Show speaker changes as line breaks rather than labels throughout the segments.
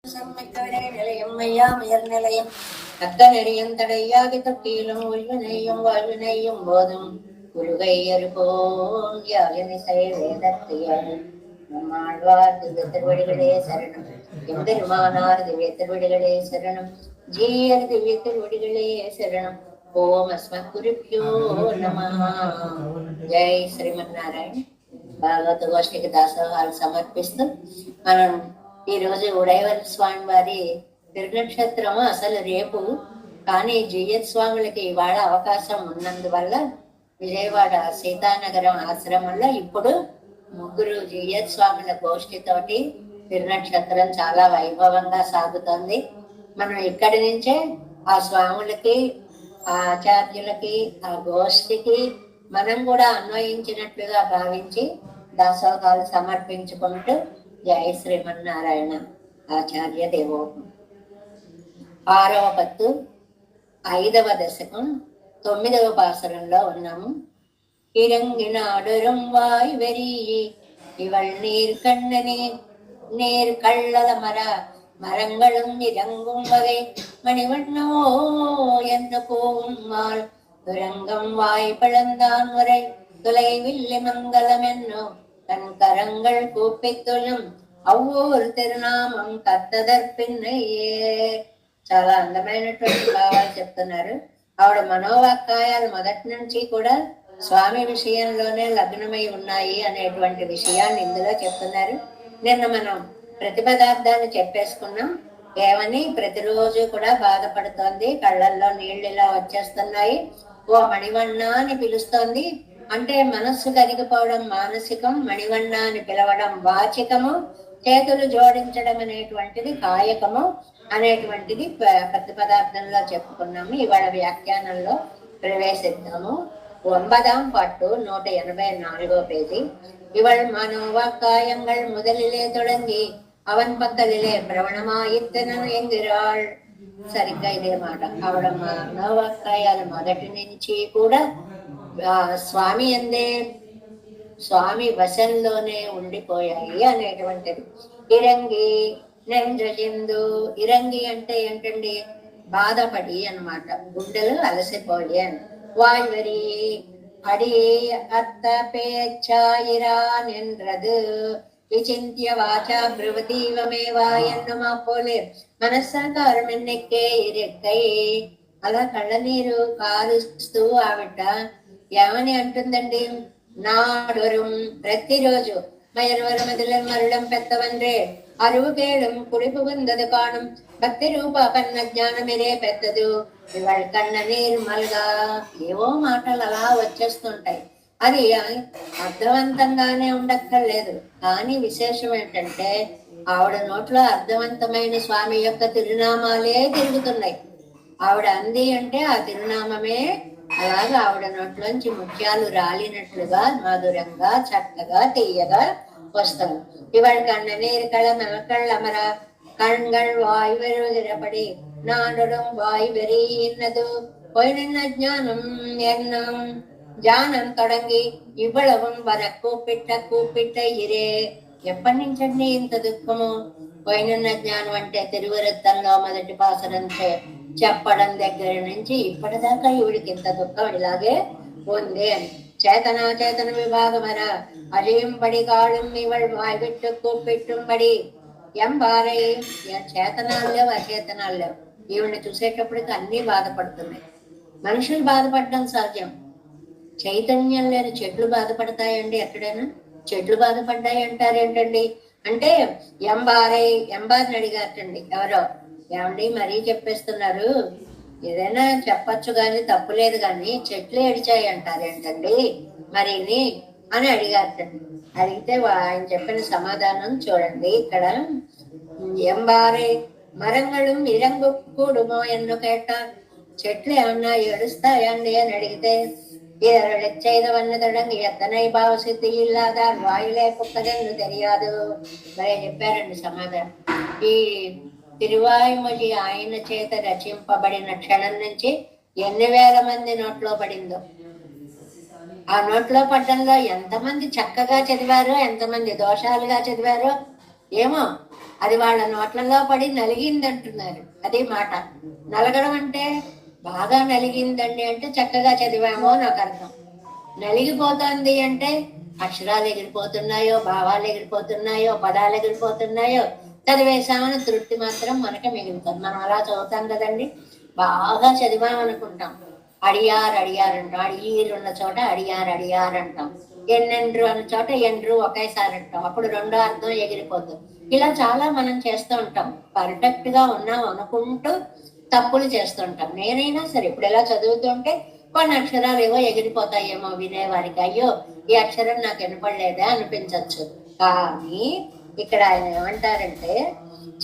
நிலையம் மையாமயர் நிலையம் தக்க நெறியும் தடையாகி தொட்டியிலும் உள்வினையும் வாழ்வினையும் போதும் குருகையர் போல் யாழிசை வேதத்தையாள் நம்மாழ்வார் திவ்ய திருவடிகளே சரணம். எம்பெருமானார் திவ்ய திருவடிகளே சரணம். ஜீயர் திவ்ய திருவடிகளே சரணம். ఓం అస్మద్గురుభ్యో నమః. జై శ్రీమన్నారాయణ. భాగవత గోష్ఠికి దాసోహాలు సమర్పిస్తూ మనం ఈరోజు ఉడయవర స్వామి వారి తిరునక్షత్రము అసలు రేపు, కానీ జిఎస్ స్వాములకి ఇవాళ అవకాశం ఉన్నందువల్ల విజయవాడ సీతానగరం ఆశ్రమంలో ఇప్పుడు ముగ్గురు జిఎస్ స్వాముల గోష్ఠితోటి తిరునక్షత్రం చాలా వైభవంగా సాగుతుంది. మనం ఇక్కడి నుంచే ఆ స్వాములకి, ఆ ఆచార్యులకి, ఆ గోష్ఠికి మనం కూడా అన్వయించినట్లుగా భావించి దాసోహాలు సమర్పించుకుంటూ జయ శ్రీమన్నారాయణ. ఆచార్య దేవోపం. 6వ పత్తు 5వ దశకం 9వ పాసరంలో ఉన్నాము. இறங்கினாடுறும் வாய் வெறியி இவள் நீர் கண்ணனே நேர் கள்ளல மரங்களும் இறங்கும் வகை மணிவண்ணவோ என்று போவும் மால் துரங்கம் வாய் பிளந்தான் முறை துளைவில்லி மங்கலம் என்னோ தன் கரங்கள் கூப்பித்துள்ளும் అవ్వూరు తిరునామం కర్తదర్పిన్నయ్యే. చాలా అందమైనటువంటి భావాలు చెప్తున్నారు. ఆవిడ మనోవాక్కాయాలు మొదటి నుంచి కూడా స్వామి విషయంలోనే లగ్నమై ఉన్నాయి అనేటువంటి విషయాన్ని ఇందులో చెప్తున్నారు. నిన్న మనం ప్రతిపదార్థాన్ని చెప్పేసుకున్నాం. ఏమని ప్రతిరోజు కూడా బాధపడుతోంది, కళ్ళల్లో నీళ్ళు ఇలా వచ్చేస్తున్నాయి, ఓ మణివన్న అని పిలుస్తోంది. అంటే మనస్సు కరిగిపోవడం మానసికం, మణివన్న అని పిలవడం వాచికము, చేతులు జోడించడం అనేటువంటిది కాయకము అనేటువంటిది ప్రతిపదార్థంలో చెప్పుకున్నాము. ఇవాళ వ్యాఖ్యానంలో ప్రవేశిద్దాము. 9వ పట్టు 184వ పేజీ. இவள் மனோவாக்காயங்கள் முதலிலே தொடங்கி அவன் பக்கலிலே பிரవణమాయిత్తను ఎంగిరాள். సరిగ్గా ఇదే మాట. ఆవిడ మనోవాక్కాయాలు మొదటి నుంచి కూడా స్వామి అందే, స్వామి వశంలోనే ఉండిపోయాయి అనేటువంటిది. ఇరంగి నెంజలిందు. ఇరంగి అంటే ఏంటండి? బాధపడి అన్నమాట, గుండెలు అలసిపోయి అని. వాయువరి அடி அத்த பேச்சாயிரான் என்றது விசிந்திய வாச்சா பிரவதீவமேவா என்னமா போலே మనస్సాకారం ఎన్నెక్కే ఇరెక్కై. అలా కళ్ళనీరు కారుస్తూ ఆవిడ ఏమని అంటుందండి? నాడొரும் ప్రతిరోజు மயர்வரும் அதிலும் மருளம் பெத்தவன்றே అరువు కేళం కుడిపు వందదు కాణం భక్తి రూప కన్న జ్ఞానమిరే పెద్దదు. ఇవాళ కన్న నిర్మల్గా ఏవో మాటలు అలా వచ్చేస్తుంటాయి. అది అర్థవంతంగానే ఉండక్కర్లేదు. కానీ విశేషం ఏంటంటే ఆవిడ నోట్లో అర్థవంతమైన స్వామి యొక్క తిరునామాలే తిరుగుతున్నాయి. ఆవిడ అంది అంటే ఆ తిరునామమే అలాగా ఆవిడ నోట్లోంచి ముత్యాలు రాలినట్లుగా మధురంగా చక్కగా తీయగా వస్తాం. ఇవాళ కన్న నీరు కళ మెలకళ్ళమర கண்கள் வாய் வெறுகிறபடி நாடொடும் வாய் வெறியின்னது பொய்நின்ன ஞானம் என்னும் ஞாనం தொடங்கி ఇవ్వడం వర కూపిట్ట ఇరే. ఎప్పటి నుంచండి ఇంత దుఃఖము? పోయినన్న జ్ఞానం అంటే తిరువరుత్తంలో మొదటి పాసరం చెప్పడం దగ్గర నుంచి ఇప్పటిదాకా ఈవిడికి ఇంత దుఃఖం ఇలాగే ఉంది అని. చేతన విభాగమర అజయంబడి కాళం ఇవள் వాయ్ విట్టు కూపిట్టుంబడి ఎంబారై. చేతనాలు లేవు, అచేతనాలు లేవు. ఈవిడ్ని చూసేటప్పటికి అన్ని బాధపడుతున్నాయి. మనుషులు బాధపడడం సహజం. చైతన్యం లేని చెట్లు బాధపడతాయండి ఎక్కడైనా? చెట్లు బాధపడ్డాయి అంటారేంటండి? అంటే ఎంబారిని అడిగారటండి ఎవరో. ఏమండి మరీ చెప్పేస్తున్నారు, ఏదైనా చెప్పచ్చు కానీ తప్పులేదు, కానీ చెట్లు ఏడిచాయి అంటారేంటండి మరిని అని అడిగారటండి. అడిగితే ఆయన చెప్పిన సమాధానం చూడండి. ఇక్కడ ఎంబారే మరంగళం ఇరంగు కూడుమో ఎన్ను కేట. చెట్లు ఏమన్నా ఏడుస్తాయండి అని అడిగితే చేయదవన్నదడంగి ఎత్తనై భావసిద్ధి ఇల్లాదా వాయులే పుక్కదెన్ను తెలియదు. మరే చెప్పారండి సమాధానం. ఈ తిరువాయుమొഴി ఆయన చేత రచింపబడిన క్షణం నుంచి ఎన్ని వేల మంది నోట్లో పడిందో. ఆ నోట్లో పడ్డంలో ఎంతమంది చక్కగా చదివారో, ఎంతమంది దోషాలుగా చదివారో ఏమో. అది వాళ్ళ నోట్లలో పడి నలిగింది అంటున్నారు. అదే మాట. నలగడం అంటే బాగా నలిగిందండి అంటే చక్కగా చదివామో నాకు అర్థం. నలిగిపోతుంది అంటే అక్షరాలు ఎగిరిపోతున్నాయో, భావాలు ఎగిరిపోతున్నాయో, పదాలు ఎగిరిపోతున్నాయో, చదివేశామని తృప్తి మాత్రం మనకి మిగులుతుంది. మనం అలా చదువుతాం కదండి, బాగా చదివామనుకుంటాం. అడియార్ అడియార్ అంటాం, అడియీరు ఉన్న చోట అడియార్ అడియార్ అంటాం, ఎన్నెండ్రు అన్న చోట ఎండ్రు ఒకేసారి అంటాం, అప్పుడు రెండో అర్థం ఎగిరిపోతుంది. ఇలా చాలా మనం చేస్తూ ఉంటాం. పర్ఫెక్ట్ గా ఉన్నాం అనుకుంటూ తప్పులు చేస్తుంటాం. నేనైనా సరే ఇప్పుడు ఎలా చదువుతుంటే కొన్ని అక్షరాలు ఏవో ఎగిరిపోతాయేమో వినేవారికి, అయ్యో ఈ అక్షరం నాకు వినపడలేదా అనిపించవచ్చు. కానీ ఇక్కడ ఆయన ఏమంటారంటే,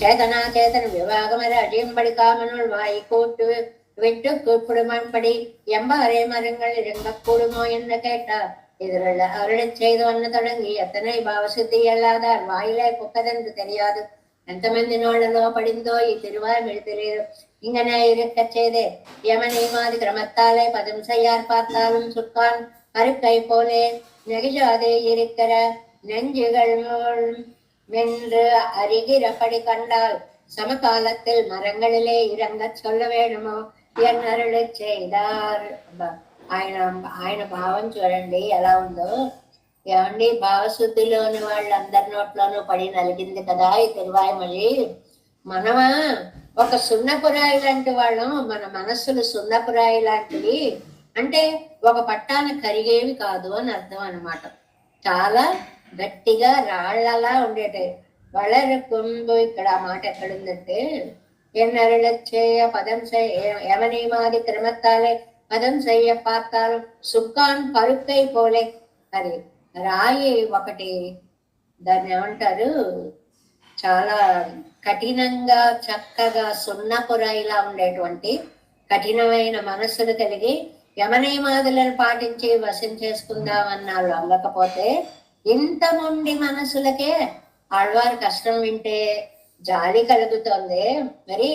చేతనా చేతన విభాగమరి అడియంబడి కామనుడు వాయి కూట్టు விட்டு கூப்பிடுமான்படி எம்பாரே மரங்கள் இறங்கக்கூடுமோ என்று கேட்டார். இதில் அருளச் செய்து வண்ண தொடங்கி எத்தனை భావశుద్ధి అల్లాదార్ వాయిలే పుక్కదెందు తెలియదు, ఎంతమంది నోళ్లలో పడిందో ఈ తిరువాయి తెలియదు. இங்கனே இருக்கச் செய்தே யமனிமாதி கிரமத்தாலே பதம் செய்யார் பார்த்தாலும் சுக்கான் அருக்கை போலே நெகிழாதே இருக்கிற நெஞ்சுகள் மென்று அருகிறபடி கண்டால் சமகாலத்தில் மரங்களிலே இறங்கச் சொல்ல வேணுமோ ఎన్నరుడు చేదార్. ఆయన భావం చూడండి ఎలా ఉందో. ఏమండి, భావశుద్ధిలోని వాళ్ళందరి నోట్లోనూ పడి నలిగింది కదా ఈ తిరువాయిమొഴി. మనమా ఒక సున్నపురాయి లాంటి వాళ్ళం, మన మనస్సులు సున్నపురాయి లాంటివి అంటే ఒక పట్టాన కరిగేవి కాదు అని అర్థం అన్నమాట. చాలా గట్టిగా రాళ్లలా ఉండేటాయి. వళరు కొంబు, ఇక్కడ ఆ మాట ఎక్కడుందంటే, ఎన్నరులచ్చేయ పదం యమనిమాది క్రమత్తాలే పదం చెయ్య పాతాలు సుక్కాన్ పరుక్కై పోలే. అది రాయి ఒకటి, దాన్ని ఏమంటారు, చాలా కఠినంగా చక్కగా సున్నపు రాయిలా ఉండేటువంటి కఠినమైన మనస్సులు కలిగి యమనిమాదులను పాటించి వశం చేసుకుందామన్నాళ్ళు అవ్వకపోతే, ఇంత మొండి మనసులకే ఆళ్వారు కష్టం వింటే జాలి కలుగుతోంది. మరి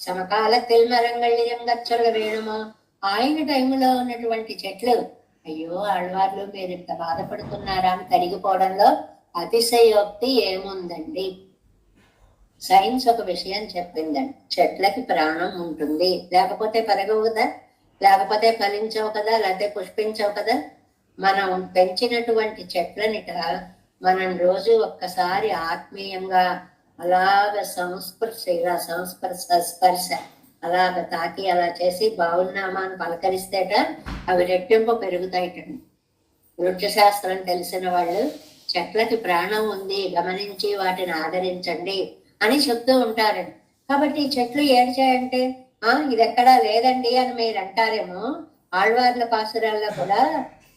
సమకాల తిల్మరంగళ్ళి రంగచ్చలు వేణుమో, ఆయన టైంలో ఉన్నటువంటి చెట్లు, అయ్యో ఆళ్వార్లు మీరు ఇంత బాధపడుతున్నారా అని కరిగిపోవడంలో అతిశయోక్తి ఏముందండి. సైన్స్ ఒక విషయం చెప్పిందండి, చెట్లకి ప్రాణం ఉంటుంది, లేకపోతే పెరగవు కదా, లేకపోతే ఫలించవు కదా, లేకపోతే పుష్పించవు కదా. మనం పెంచినటువంటి చెట్లనిట మనం రోజు ఒక్కసారి ఆత్మీయంగా అలాగ స్పర్శ అలాగ తాకి అలా చేసి బాగున్నామా అని పలకరిస్తేట అవి రెట్టింపు పెరుగుతాయిటండి. వృక్షశాస్త్రం తెలిసిన వాళ్ళు చెట్లకి ప్రాణం ఉంది, గమనించి వాటిని ఆదరించండి అని చెప్తూ ఉంటారండి. కాబట్టి చెట్లు ఏడ్చాయంటే ఇది ఎక్కడా లేదండి అని మీరు అంటారేమో. ఆళ్వార్ల పాసురాల్లో కూడా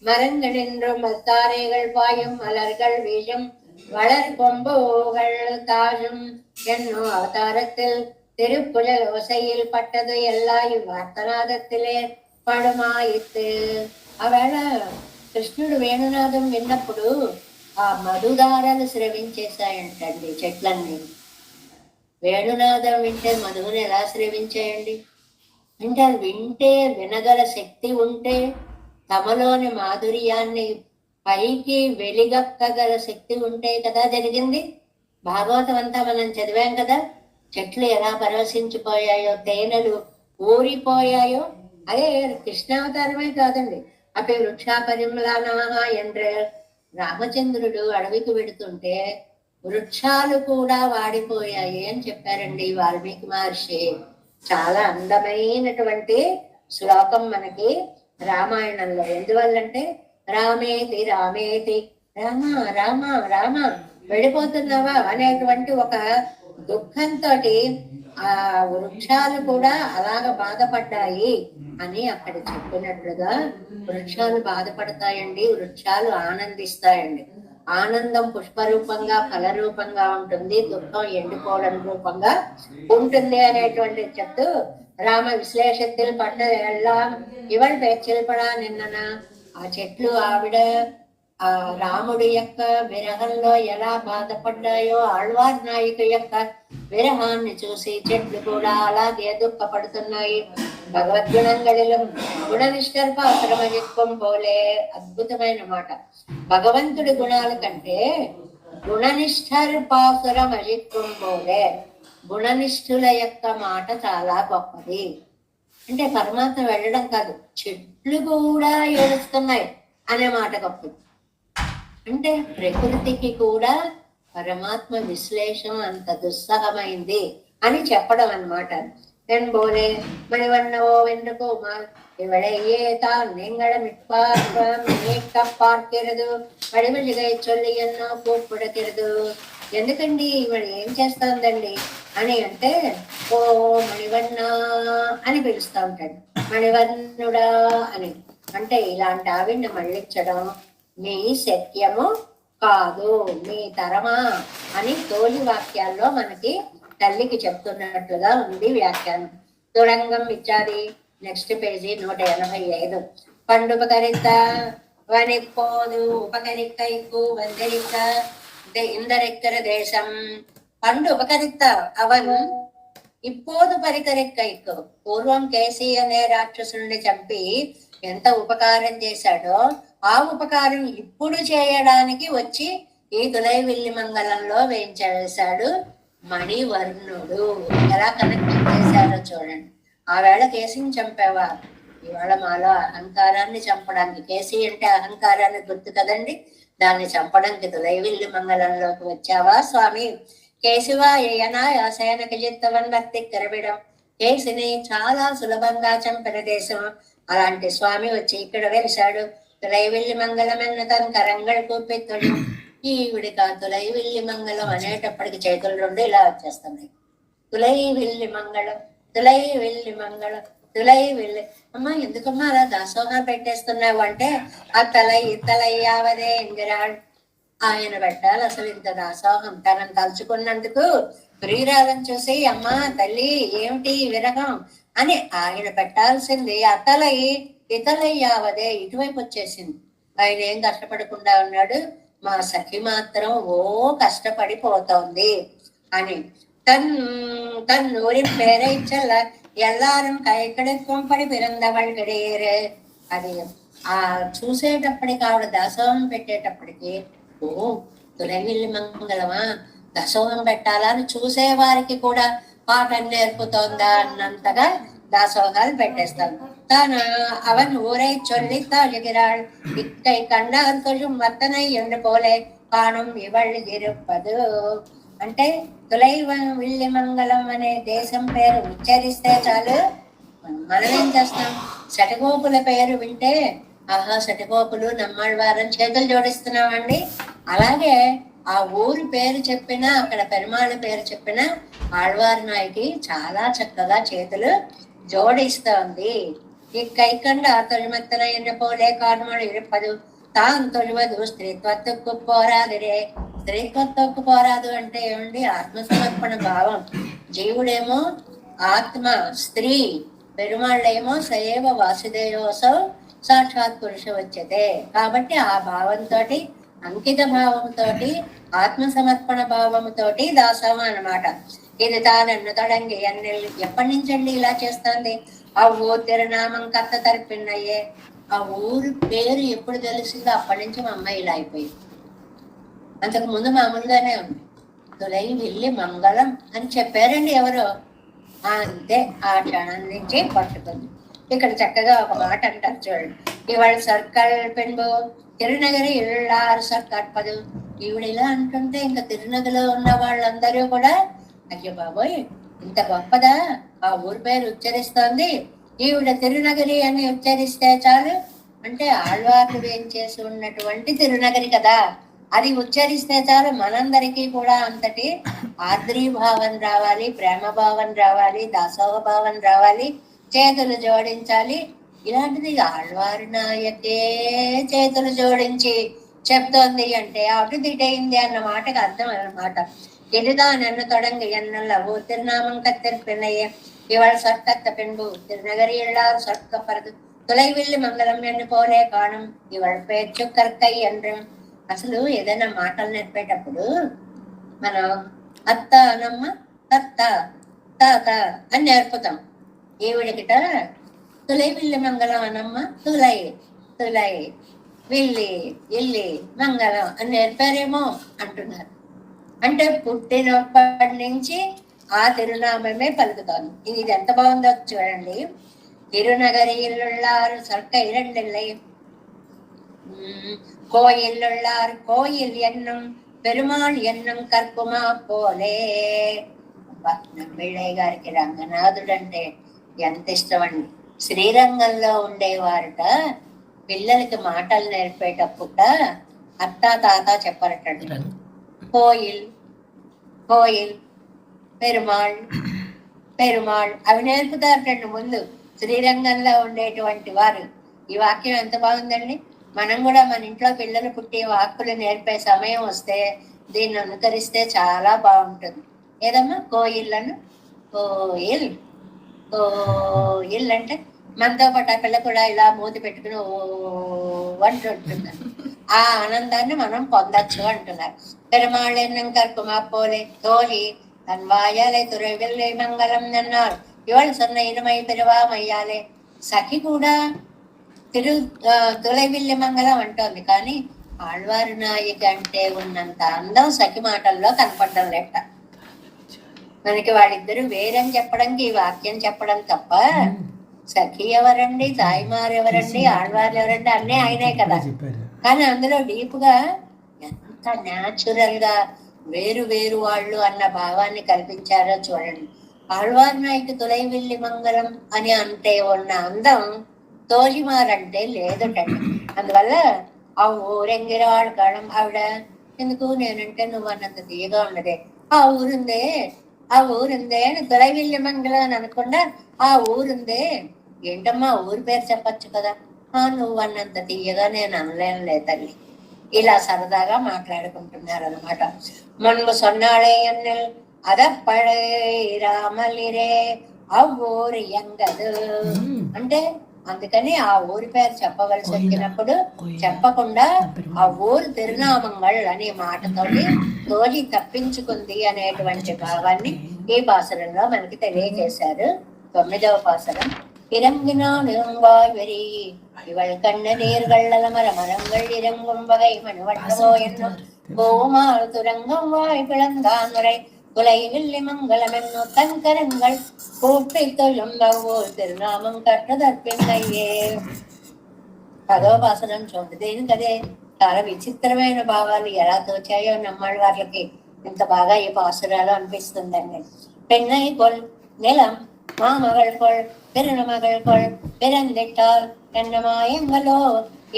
மரங்களின்றும் மத்தாரைகள் பாயும் மலர்கள் வீசும் வளர் கொம்புகள் தாழும் என்னும் அவதாரத்தில் திருப்புழல் ஓசையில் பட்டது எல்லா ఇవ్వార్తనాదத்திலே పడుమాయిత్తు. ఆవేళ కృష్ణుడు వేణునాదం విన్నప్పుడు ఆ మధుదారాలు స్రవించేశాయంటండి చెట్లన్నీ. వేణునాదం వింటే మధువుని ఎలా స్రవించాయండి అంటే, అది వింటే వినగల శక్తి ఉంటే తమలోని మాధుర్యాన్ని పైకి వెలిగక్కగల శక్తి ఉంటే కదా జరిగింది. భాగవతం అంతా మనం చదివాం కదా, చెట్లు ఎలా పరవశించిపోయాయో, తేనెలు ఊరిపోయాయో. అదే కృష్ణావతారమే కాదండి, అపి వృక్షా పరిమళానా ఎండ్రే రామచంద్రుడు అడవికి వెడుతుంటే వృక్షాలు కూడా వాడిపోయాయి అని చెప్పారండి వాల్మీకి మహర్షి. చాలా అందమైనటువంటి శ్లోకం మనకి రామాయణంలో. ఎందువల్లంటే రామేతి రామేతి రామ రామ రామ వెళ్ళిపోతున్నావా అనేటువంటి ఒక దుఃఖంతో ఆ వృక్షాలు కూడా అలాగ బాధపడ్డాయి అని అక్కడ చెప్పినట్లుగా వృక్షాలు బాధపడతాయండి, వృక్షాలు ఆనందిస్తాయండి. ఆనందం పుష్పరూపంగా ఫలరూపంగా ఉంటుంది, దుఃఖం ఎండిపోవడం రూపంగా ఉంటుంది అనేటువంటి చెప్తూ రామ విశ్లేషத்தில் పడ్డది ఎల్లాం ఇవల్ పేర్చిల్పడా నిన్ననా. ఆ చెట్లు ఆవిడ ఆ రాముడి యొక్క విరహంలో ఎలా బాధపడ్డాయో, ఆళ్వార్ నాయకు యొక్క విరహాన్ని చూసి చెట్లు కూడా అలాగే దుఃఖపడుతున్నాయి. భగవద్గుణంగళిలం గుణనిష్ఠర్ప అక్రమజిత్వం పోలే. అద్భుతమైన మాట. భగవంతుడి గుణాల కంటే గుణనిష్ఠర్ పాసురమజిత్వం పోలే, గుణనిష్ఠుల యొక్క మాట చాలా గొప్పది. అంటే పరమాత్మ వెళ్ళడం కాదు, చెట్లు కూడా ఏడుస్తున్నాయి అనే మాట గొప్పది. అంటే ప్రకృతికి కూడా పరమాత్మ విశ్లేషణ అంత దుస్సహమైంది అని చెప్పడం అన్నమాట. என்போலே மணிவண்ணவோ வென்று கோமால் இவளையே தான் பார்க்கிறது వడివడిగా చొల్లి ఎన్నో కూపుడకిరదు. ఎందుకండి ఇవాళ ఏం చేస్తోందండి అని అంటే, ఓ మణివన్న అని పిలుస్తూ ఉంటాడు, మణివర్ణుడా అని. అంటే ఇలాంటి ఆవిడ్ని మళ్ళించడం మీ శక్యము కాదు, మీ తరమా అని తోలి వాక్యాల్లో మనకి తల్లికి చెప్తున్నట్లుగా ఉంది వ్యాఖ్యానం. తుడంగం ఇచ్చాది. Next page 185. పండుపకరిత వనిపోదు ఉపకరిక్క ఎక్కువ వందరిక్క ఇందరెక్కర దేశం. పండు ఉపకరిత అవన్ ఇప్పోదు పరికరిక్క ఎక్కువ. పూర్వం కేసీ అనే రాక్షసుని చంపి ఎంత ఉపకారం చేశాడో ఆ ఉపకారం ఇప్పుడు చేయడానికి వచ్చి ఈ తులైవిల్లి మంగళంలో వేయించేశాడు మణివర్ణుడు. ఎలా కనెక్ట్ చేశారో చూడండి. ఆ వేళ కేసీని చంపేవా, ఇవాళ మాలో అహంకారాన్ని చంపడానికి, కేసీ అంటే అహంకారాన్ని గుర్తు కదండి, దాన్ని చంపడానికి తులైవిల్లి మంగళంలోకి వచ్చావా స్వామి. కేశివా ఏయనా యాసయనకి జిత్తవన్ భక్తి కరవిడం. కేసిని చాలా సులభంగా చంపిన దేశం. అలాంటి స్వామి వచ్చి ఇక్కడ వెలిశాడు. తులైవిల్లి మంగళమన్న తన కరంగళ కూపెత్తుడు. ఈవిడికి ఆ తులైవిల్లి మంగళం అనేటప్పటికి చేతులు రెండు ఇలా వచ్చేస్తున్నాయి. తులైవిల్లి మంగళం, తులైవిల్లి మంగళం, తులైవిల్లి. అమ్మా ఎందుకమ్మా అలా దాసోహా పెట్టేస్తున్నావు అంటే, ఆ తలయ్యావదే ఇందిరాడు ఆయన పెట్టాలి అసలు ఇంత దాసోహం. తనను తలుచుకున్నందుకు ప్రియురాలను చూసి అమ్మా తల్లి ఏమిటి విరహం అని ఆయన పెట్టాల్సింది. ఇతలయ్యావదే ఇటువైపు వచ్చేసింది. ఆయన ఏం కష్టపడకుండా ఉన్నాడు, మా సఖి మాత్రం ఓ కష్టపడిపోతోంది అని. తన్నూరి పేరైచ్చల్ల ఎల్లారం కైకడెత్వం పడి పిరందవల్ గడియరే. అది ఆ చూసేటప్పటికి ఆవిడ దాసోహం పెట్టేటప్పటికి, ఓ తులైవిల్లి మంగళమా దాసోహం పెట్టాలా అని చూసేవారికి కూడా పాఠం నేర్పుతోందా అన్నంతగా దాసోహాలు పెట్టేస్తాం. తాను అవన్ ఊరై చొల్లి తాగిరాள் ఇక్కై కండాంతొజుం వర్తనై ఎండు పోలే కాణం ఇవళ్ళు ఇరుప్పదు. అంటే తులైవిల్లి మంగళం అనే దేశం పేరు ఉచ్చరిస్తే చాలు మనం ఏం చేస్తాం, శటగోపుల పేరు వింటే ఆహా శటగోపులు నమ్మాళ్ళవారని చేతులు జోడిస్తున్నామండి. అలాగే ఆ ఊరి పేరు చెప్పినా, అక్కడ పెరుమాళ పేరు చెప్పినా ఆళ్వారి నాయకి చాలా చక్కగా చేతులు జోడిస్తోంది. ఈ కైకండ తొలిమెత్తన ఎన్న పోలే కారణములు ఇరుపదు. తాను తొలివదు స్త్రీత్వత్తుకు పోరాదురే. స్త్రీత్వత్తుకు పోరాదు అంటే ఏమండి, ఆత్మసమర్పణ భావం. జీవుడేమో ఆత్మ స్త్రీ, పెరుమాళ్ళేమో సయేవ వాసుదేవోసౌ సాక్షాత్ పురుష వచ్చతే. కాబట్టి ఆ భావంతో, అంకిత భావంతో, ఆత్మ సమర్పణ భావంతో దాసము అన్నమాట. ఇది తానన్ను తొడంగి అన్నెళ్ళు. ఎప్పటి నుంచండి ఇలా చేస్తుంది? ఆ ఊరు తిరునామం కర్త తరిపిన్నయ్యే. ఆ ఊరు పేరు ఎప్పుడు తెలిసిందో అప్పటి నుంచి మా అమ్మాయి ఇలా అయిపోయింది. అంతకు ముందు మామూలుగానే ఉంది. తులైవిల్లి మంగళం అని చెప్పారండి ఎవరో, అంతే ఆ క్షణం నుంచి పట్టుకుంది. ఇక్కడ చక్కగా ఒక మాట అంటారు చూడండి. ఇవాళ సర్కల్ పెంబు తిరునగరి ఇళ్ళారు సర్కర్పదు. ఈవిడ ఇలా అంటుంటే ఇంకా తిరునగరిలో ఉన్న వాళ్ళందరూ కూడా అయ్యో బాబోయ్ ఇంత గొప్పదా ఆ ఊరి పేరు ఉచ్చరిస్తోంది, ఈవిడ తిరునగరి అని ఉచ్చరిస్తే చాలు. అంటే ఆళ్వార్లు ఏం చేసి ఉన్నటువంటి తిరునగరి కదా, అది ఉచ్చరిస్తే చాలు మనందరికీ కూడా అంతటి ఆర్ద్రీభావం రావాలి, ప్రేమ భావం రావాలి, దాసోహ భావం రావాలి, చేతులు జోడించాలి. ఇలాంటిది ఆళ్వారి నాయకే చేతులు జోడించి చెప్తోంది అంటే అభిదిటైంది అన్న మాటకు అర్థం అన్నమాట. ఎదుదా నన్ను తొడంగి ఎన్నల్ల ఓ తిరునామం కత్తిరిపిన్నయ్య. ఇవాళ సొక్కత్త పెంబు తిరునగరి ఇళ్ళారు సొక్కపరదు. తులైవిల్లి మంగళం ఎన్ను పోలే కాణం ఇవాళ పేర్చు కర్కై ఎండ్రం. అసలు ఏదైనా మాటలు నేర్పేటప్పుడు మనం అత్త అనమ్మ అత్త తాత అని నేర్పుతాం. ఈవిడికిట తులైవిల్లి మంగళం అనమ్మ తులై తులై విల్లి ఇల్లి మంగళం అని నేర్పారేమో అంటున్నారు. అంటే పుట్టినప్పటి నుంచి ఆ తిరునామమే పలుకుతాను. ఇది ఎంత బాగుందో చూడండి. తిరునగరియుள்ளார் సర్క இரண்டில்லை கோயிலுள்ளார் கோயில் என்னும் పెరుమాళ్ ఎన్నం కర్పుమా పోలే. నమ్మిళ్ళయ్య గారికి రంగనాథుడు అంటే ఎంత ఇష్టం అండి. శ్రీరంగంలో ఉండేవారట పిల్లలకి మాటలు నేర్పేటప్పుట అత్త తాత చెప్పరటండి. కోయిల్ కోయిల్ పెరుమాళ్ పెరుమాళ్ అవి నేర్పుతారటండి ముందు శ్రీరంగంలో ఉండేటువంటి వారు. ఈ వాక్యం ఎంత బాగుందండి. మనం కూడా మన ఇంట్లో పిల్లలు పుట్టి వాక్కులు నేర్పే సమయం వస్తే దీన్ని అనుకరిస్తే చాలా బాగుంటుంది. ఏదమ్మా కోయిల్లను కోయిల్ కోయిల్ అంటే మనతో పాటు ఆ పిల్ల కూడా ఇలా మూతి పెట్టుకుని ఓ అంటుంటుంది. ఆ ఆనందాన్ని మనం పొందొచ్చు అంటున్నారు. పెరుమాళెన్నం కర్పుమా పోలే తోలి தன் வாயாலே துறைவில்லை మంగళం అన్నారు. ఇవాళ సొన్న ఇనమై పెరువామయ్యాలే. సఖి కూడా తులైవిల్లి మంగళం అంటోంది. కానీ ఆళ్వారు నాయిక అంటే ఉన్నంత అందం సఖి మాటల్లో కనపడడం లేట. మనకి వాళ్ళిద్దరూ వేరని చెప్పడానికి ఈ వాక్యం చెప్పడం తప్ప సఖి ఎవరండి, తాయిమారు ఎవరండి, ఆళ్వార్లు ఎవరండి అన్నీ ఆయనే కదా. కానీ అందులో డీప్గా ఎంత న్యాచురల్ గా వేరు వేరు వాళ్ళు అన్న భావాన్ని కల్పించారో చూడండి. ఆళ్వార్ నాయకు తులైవిల్లి మంగళం అని అంటే ఉన్న అందం తోజిమారంటే లేదుటండి. అందువల్ల ఆ ఊరెంగిరాడు కాడం ఆవిడ ఎందుకు నేనంటే నువ్వు అన్నంత తీయగా ఉన్నదే. ఆ ఊరుందే అని తులైవిల్లి మంగళం అని అనకుండా ఆ ఊరుందే. ఏంటమ్మా ఊరి పేరు చెప్పచ్చు కదా. నువ్వు అన్నంత తీయగా నేను అనలేనులే తల్లి. ఇలా సరదాగా మాట్లాడుకుంటున్నారు అనమాట. మున్పు సొన్నాళే అన్నల్ అదప్పడే రామలిరే అవ్వూరి ఎంగదు అంటే అందుకని ఆ ఊరి పేరు చెప్పవలసి వచ్చినప్పుడు చెప్పకుండా ఆ ఊరు తిరునామంగళ్ అనే మాటతోటి తోజి తప్పించుకుంది అనేటువంటి భావాన్ని ఈ పాసరంలో మనకి తెలియజేశారు. 9వ పాసరం. இறங்கினான் இறங்காய் வெறி இவள் கண்ண நீர்கள்ல மரமரங்கள் இறங்கும் வகை மணுவண்ணவோ என்னும் கோமால் துரங்கம் வாய் பிளந்தான் முறை குலை வில்லி மங்களம் என்னும் தன் கரங்கள் கூட்டி தொழும் நவ்வோர் திருநாமம் కట్టదర్పిన్నయ్యే. 10వ పాసనం చూడండి. దేనికదే చాలా విచిత్రమైన భావాలు ఎలా తోచాయో నమ్మాళ్ళ వాళ్ళకి ఇంత బాగా ఈ పాసురాలు అనిపిస్తుందండి. పెన్నై కొల్ నిలం மாமகள் கொள் பெருமகள் கொள் பிறந்திட்டால் என்ன மாயங்களோ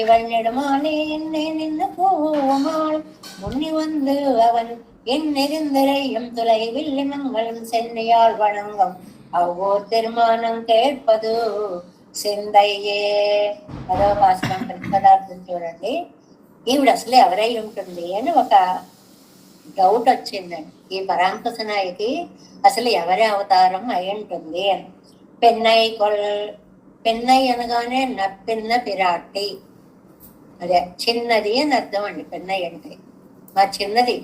இவள் நெடுமாலே என்னை நின்று போமாள் முன்னி வந்து அவன் என் நெருந்தரையும் துளைவில்லி மங்களும் சென்னையால் வணங்கும் அவ்வோர் திருமானம் கேட்பது సిందయ్యే. 10వ పాసరం ప్రతిపదార్థం చూడండి. ఈవిడ అసలు ఎవరై ఉంటుంది అని ఒక డౌట్ వచ్చిందండి ఈ పరాంకుశ నాయకి. అసలు ఎవరి అవతారం అయి ఉంటుంది అని. పెన్నై కొల్ పెన్నై అనగానే నప్పిన్న పిరాటి అదే చిన్నది అని అర్థం అండి. పెన్నై అంటే మా చిన్నది.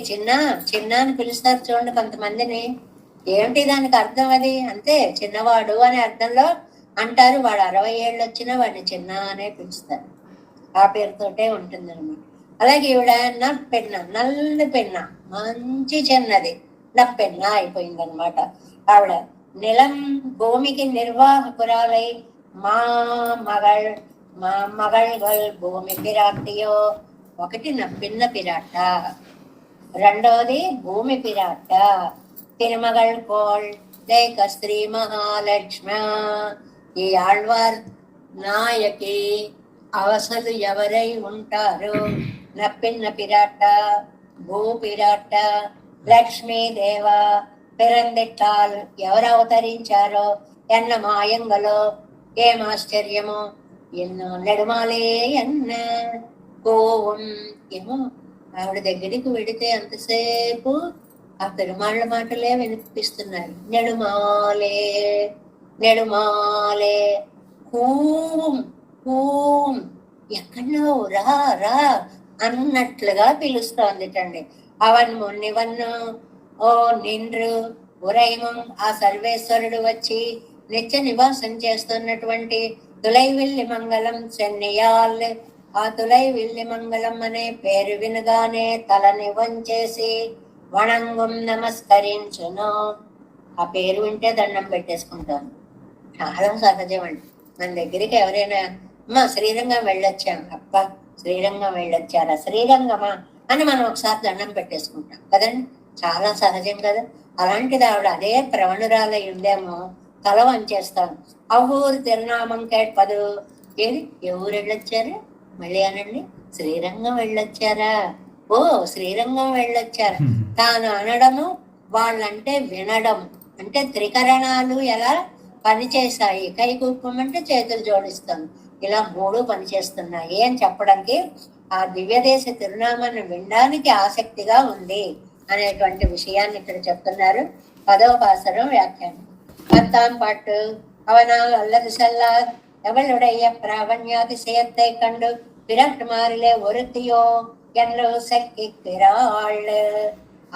చిన్న చిన్న అని పిలుస్తారు చూడండి కొంతమందిని. ఏమిటి దానికి అర్థం? అది అంతే చిన్నవాడు అనే అర్థంలో అంటారు. వాడు 60 ఏళ్ళు వచ్చినా వాడిని చిన్న అనే పిలుస్తారు. ఆ పేరుతోటే ఉంటుంది అనమాట. అలాగే ఈవిడ నప్పెన్న నల్ల పెన్న మంచి చిన్నది నప్పెన్న అయిపోయింది అనమాట. ఆవిడ నిలం భూమికి నిర్వాహకురాలై మా మగళ్ భూమి పిరాటియో. ఒకటి నప్పిన్న పిరాట, రెండవది భూమి పిరాట. తిరుమగళ్ కోళ్ లేక శ్రీ మహాలక్ష్మ. ఈ ఆళ్వార్ నాయకి అవసలు ఎవరై ఉంటారు? నప్పిన్న పిరాట, భూ పిరాట, లక్ష్మీదేవ. పిరందిట్టాల్ ఎవరు అవతరించారో ఎన్న మాయంగలో ఏం ఆశ్చర్యమో ఎన్నో నెడుమాలే ఎన్న కోవం. ఏమో ఆవిడ దగ్గరికి వెడితే అంతసేపు ఆ పెరుమాళ్ళ మాటలే వినిపిస్తున్నాయి. నెడుమాలే నెడుమాలే కూం కూం ఎక్కడో రా రా అన్నట్లుగా పిలుస్తోందిటండి. అవన్ మున్నివన్ను ఓ నిండ్రు ఉరైమం ఆ సర్వేశ్వరుడు వచ్చి నిత్య నివాసం చేస్తున్నటువంటి తులైవిల్లి మంగళం చెన్నయాల్ ఆతులై విల్లి మంగళం అనే పేరు వినగానే తలని వంచేసి వణంగుం నమస్కరించును. ఆ పేరు వింటే దండం పెట్టేసుకుంటాను. చాలా సహజం అండి. మన దగ్గరికి ఎవరైనా అమ్మా శ్రీరంగం వెళ్ళొచ్చాం, అబ్బా శ్రీరంగం వెళ్ళొచ్చారా, శ్రీరంగమా అని మనం ఒకసారి దండం పెట్టేసుకుంటాం కదండి. చాలా సహజం కదా. అలాంటిది ఆవిడ అదే ప్రవణురాలై ఉందేమో తల వంచేస్తాను. ఆ ఊరు తిరునామం కేట్పదు. ఏది ఏ ఊరు వెళ్ళొచ్చారు మళ్ళీ అనండి. శ్రీరంగం వెళ్ళొచ్చారా, ఓ శ్రీరంగం వెళ్ళొచ్చారా. తాను అనడము, వాళ్ళంటే వినడం. అంటే త్రికరణాలు ఎలా పనిచేశాయి. కై కూపమంటే చేతులు జోడిస్తాను, ఇలా మూడు పనిచేస్తున్నాయి అని చెప్పడానికి ఆ దివ్యదేశ తిరునామాన్ని వినడానికి ఆసక్తిగా ఉంది అనేటువంటి విషయాన్ని ఇక్కడ చెప్తున్నారు. 10వ పాసరం వ్యాఖ్యానం. 10ஆம் பாட்டு. அவனால் அல்லது செல்லார் எவளுடைய பிராவண்யாதிசயத்தை கண்டு பிறட்டுமாறிலே ஒருத்தியோ என்று సక్కిరాళ్.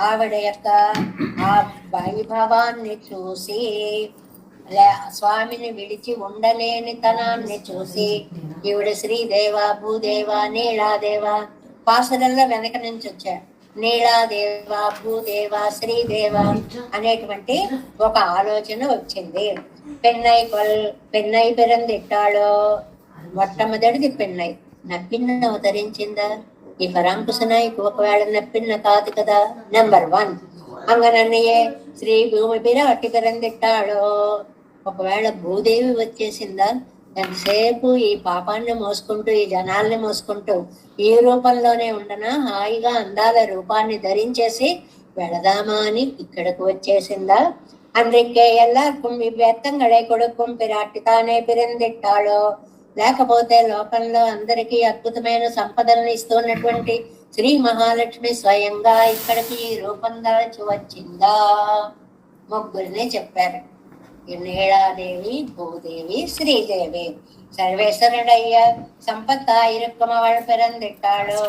ఆవిడ యొక్క ఆ వైభవాన్ని చూసి, స్వామిని విడిచి ఉండలేని తనాన్ని చూసి, ఈవిడ శ్రీదేవ, భూదేవ, నీలాదేవ పాసరల్లో వెనక నుంచి వచ్చాడు. నీలాదేవ, భూదేవ, శ్రీదేవ అనేటువంటి ఒక ఆలోచన వచ్చింది. పెన్నై పిరందిట్టాడో, మొట్టమొదటిది పెన్నై. నప్పిన్న అవతరించిందా? ఈ పరాంకుశనాయికి ఒకవేళ నప్పిన్న కాదు కదా. నెంబర్ 1. అంగనన్నయే శ్రీ భూమి పిరాటి పిరందిట్టాడో, ఒకవేళ భూదేవి వచ్చేసిందా? ఎంతసేపు ఈ పాపాన్ని మోసుకుంటూ, ఈ జనాల్ని మోసుకుంటూ ఈ రూపంలోనే ఉండనా, హాయిగా అందాల రూపాన్ని ధరించేసి వెళదామా అని ఇక్కడికి వచ్చేసిందా? అందుకే ఎల్లార్க்கும் ఇవ్వెత్తంగడే కొడుకుం పిరాటి తానే పిరందిట్టాడో, లేకపోతే లోకంలో అందరికీ అద్భుతమైన సంపదలను ఇస్తున్నటువంటి శ్రీ మహాలక్ష్మి స్వయంగా ఇక్కడికి ఈ రూపం దాల్చి వచ్చిందా? ముగ్గురినే చెప్పారు. నీలాదేవి, భూదేవి, శ్రీదేవి. సర్వేశ్వరుడయ్య సంపత్తాయిరుక్కమ వాళ్ళు పిరందిట్టాడు.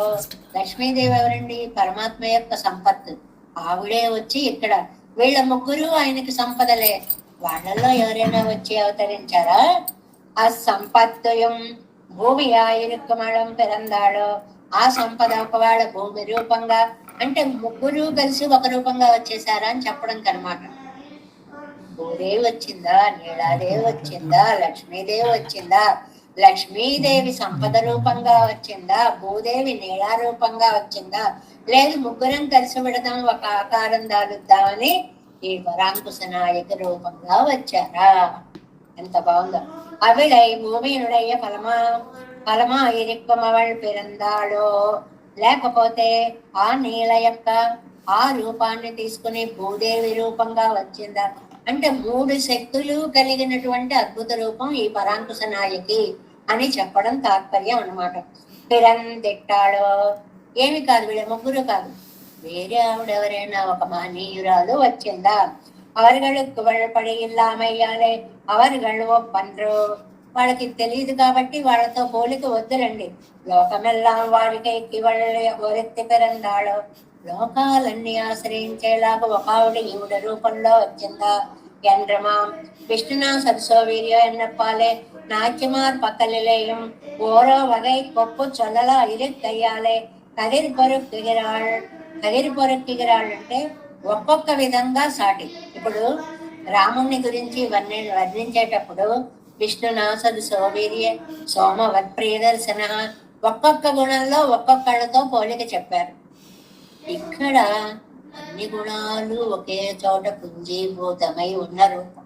లక్ష్మీదేవి ఎవరండి? పరమాత్మ యొక్క సంపత్తు. ఆవిడే వచ్చి ఇక్కడ వీళ్ళ ముగ్గురు ఆయనకి సంపదలే. వాళ్ళల్లో ఎవరైనా వచ్చి అవతరించారా? ఆ సంపత్తుయం భూమి ఆయిరుక్కమడం పిరందాడో, ఆ సంపద ఒకవేళ భూమి రూపంగా, అంటే ముగ్గురు కలిసి ఒక రూపంగా వచ్చేసారా అని చెప్పడం కనమాట. భూదేవి వచ్చిందా, నీలాదేవి వచ్చిందా, లక్ష్మీదేవి వచ్చిందా? లక్ష్మీదేవి సంపద రూపంగా వచ్చిందా, భూదేవి నీలా రూపంగా వచ్చిందా? లేదు ముగ్గురం కలిసి విడదాం, ఒక ఆకారం దాలుద్దామని ఈ పరాంకుశ నాయక రూపంగా వచ్చారా? ఎంత బాగుందో. అవిడై భూమియుడయ్య ఫలమా ఇరిక్కమవళ్ పిరందాడో, లేకపోతే ఆ నీల యొక్క ఆ రూపాన్ని తీసుకుని భూదేవి రూపంగా వచ్చిందా? అంటే 3 శక్తులు కలిగినటువంటి అద్భుత రూపం ఈ పరాంకుశ నాయకి అని చెప్పడం తాత్పర్యం అన్నమాట. పిరందిట్టాడో ఏమి కాదు, వీళ్ళ ముగ్గురు కాదు, వేరే ఆవిడెవరైనా ఒక మహనీయురాలు వచ్చిందా? అవరుகளுக்கு పడి ఇల్లామయ్యాలే, అవరుಗಳು ఒప్పండ్రు. వాళ్ళకి తెలియదు కాబట్టి వాళ్ళతో పోలిక వద్దురండి. లోకమెల్లా వాడికి ఒరెత్తి పిరందాడో, లోకాలన్నీ ఆశ్రయించేలాగా ఒక ఆవిడ ఈవిడ రూపంలో వచ్చిందా? ఎండ్రమా విష్ణునా సరసోవీర్యో ఎన్నప్పాలే నాట్యమార్ పక్కలిలేయం ఓరో వగై కొప్పు చొల్లల ఇరుక్కయ్యాలే కదిరి పొరుక్కిగిరాళ్ళు అంటే ఒక్కొక్క విధంగా సాటి. ఇప్పుడు రాముణ్ణి గురించి వర్ణించేటప్పుడు విష్ణునా సరసోవీర్య సోమవత్ ప్రియదర్శన ఒక్కొక్క గుణంలో ఒక్కొక్కళ్ళతో పోలిక చెప్పారు. ఇక్కడ అన్ని గుణాలు ఒకే చోట పుంజీభూతమై ఉన్న రూపం.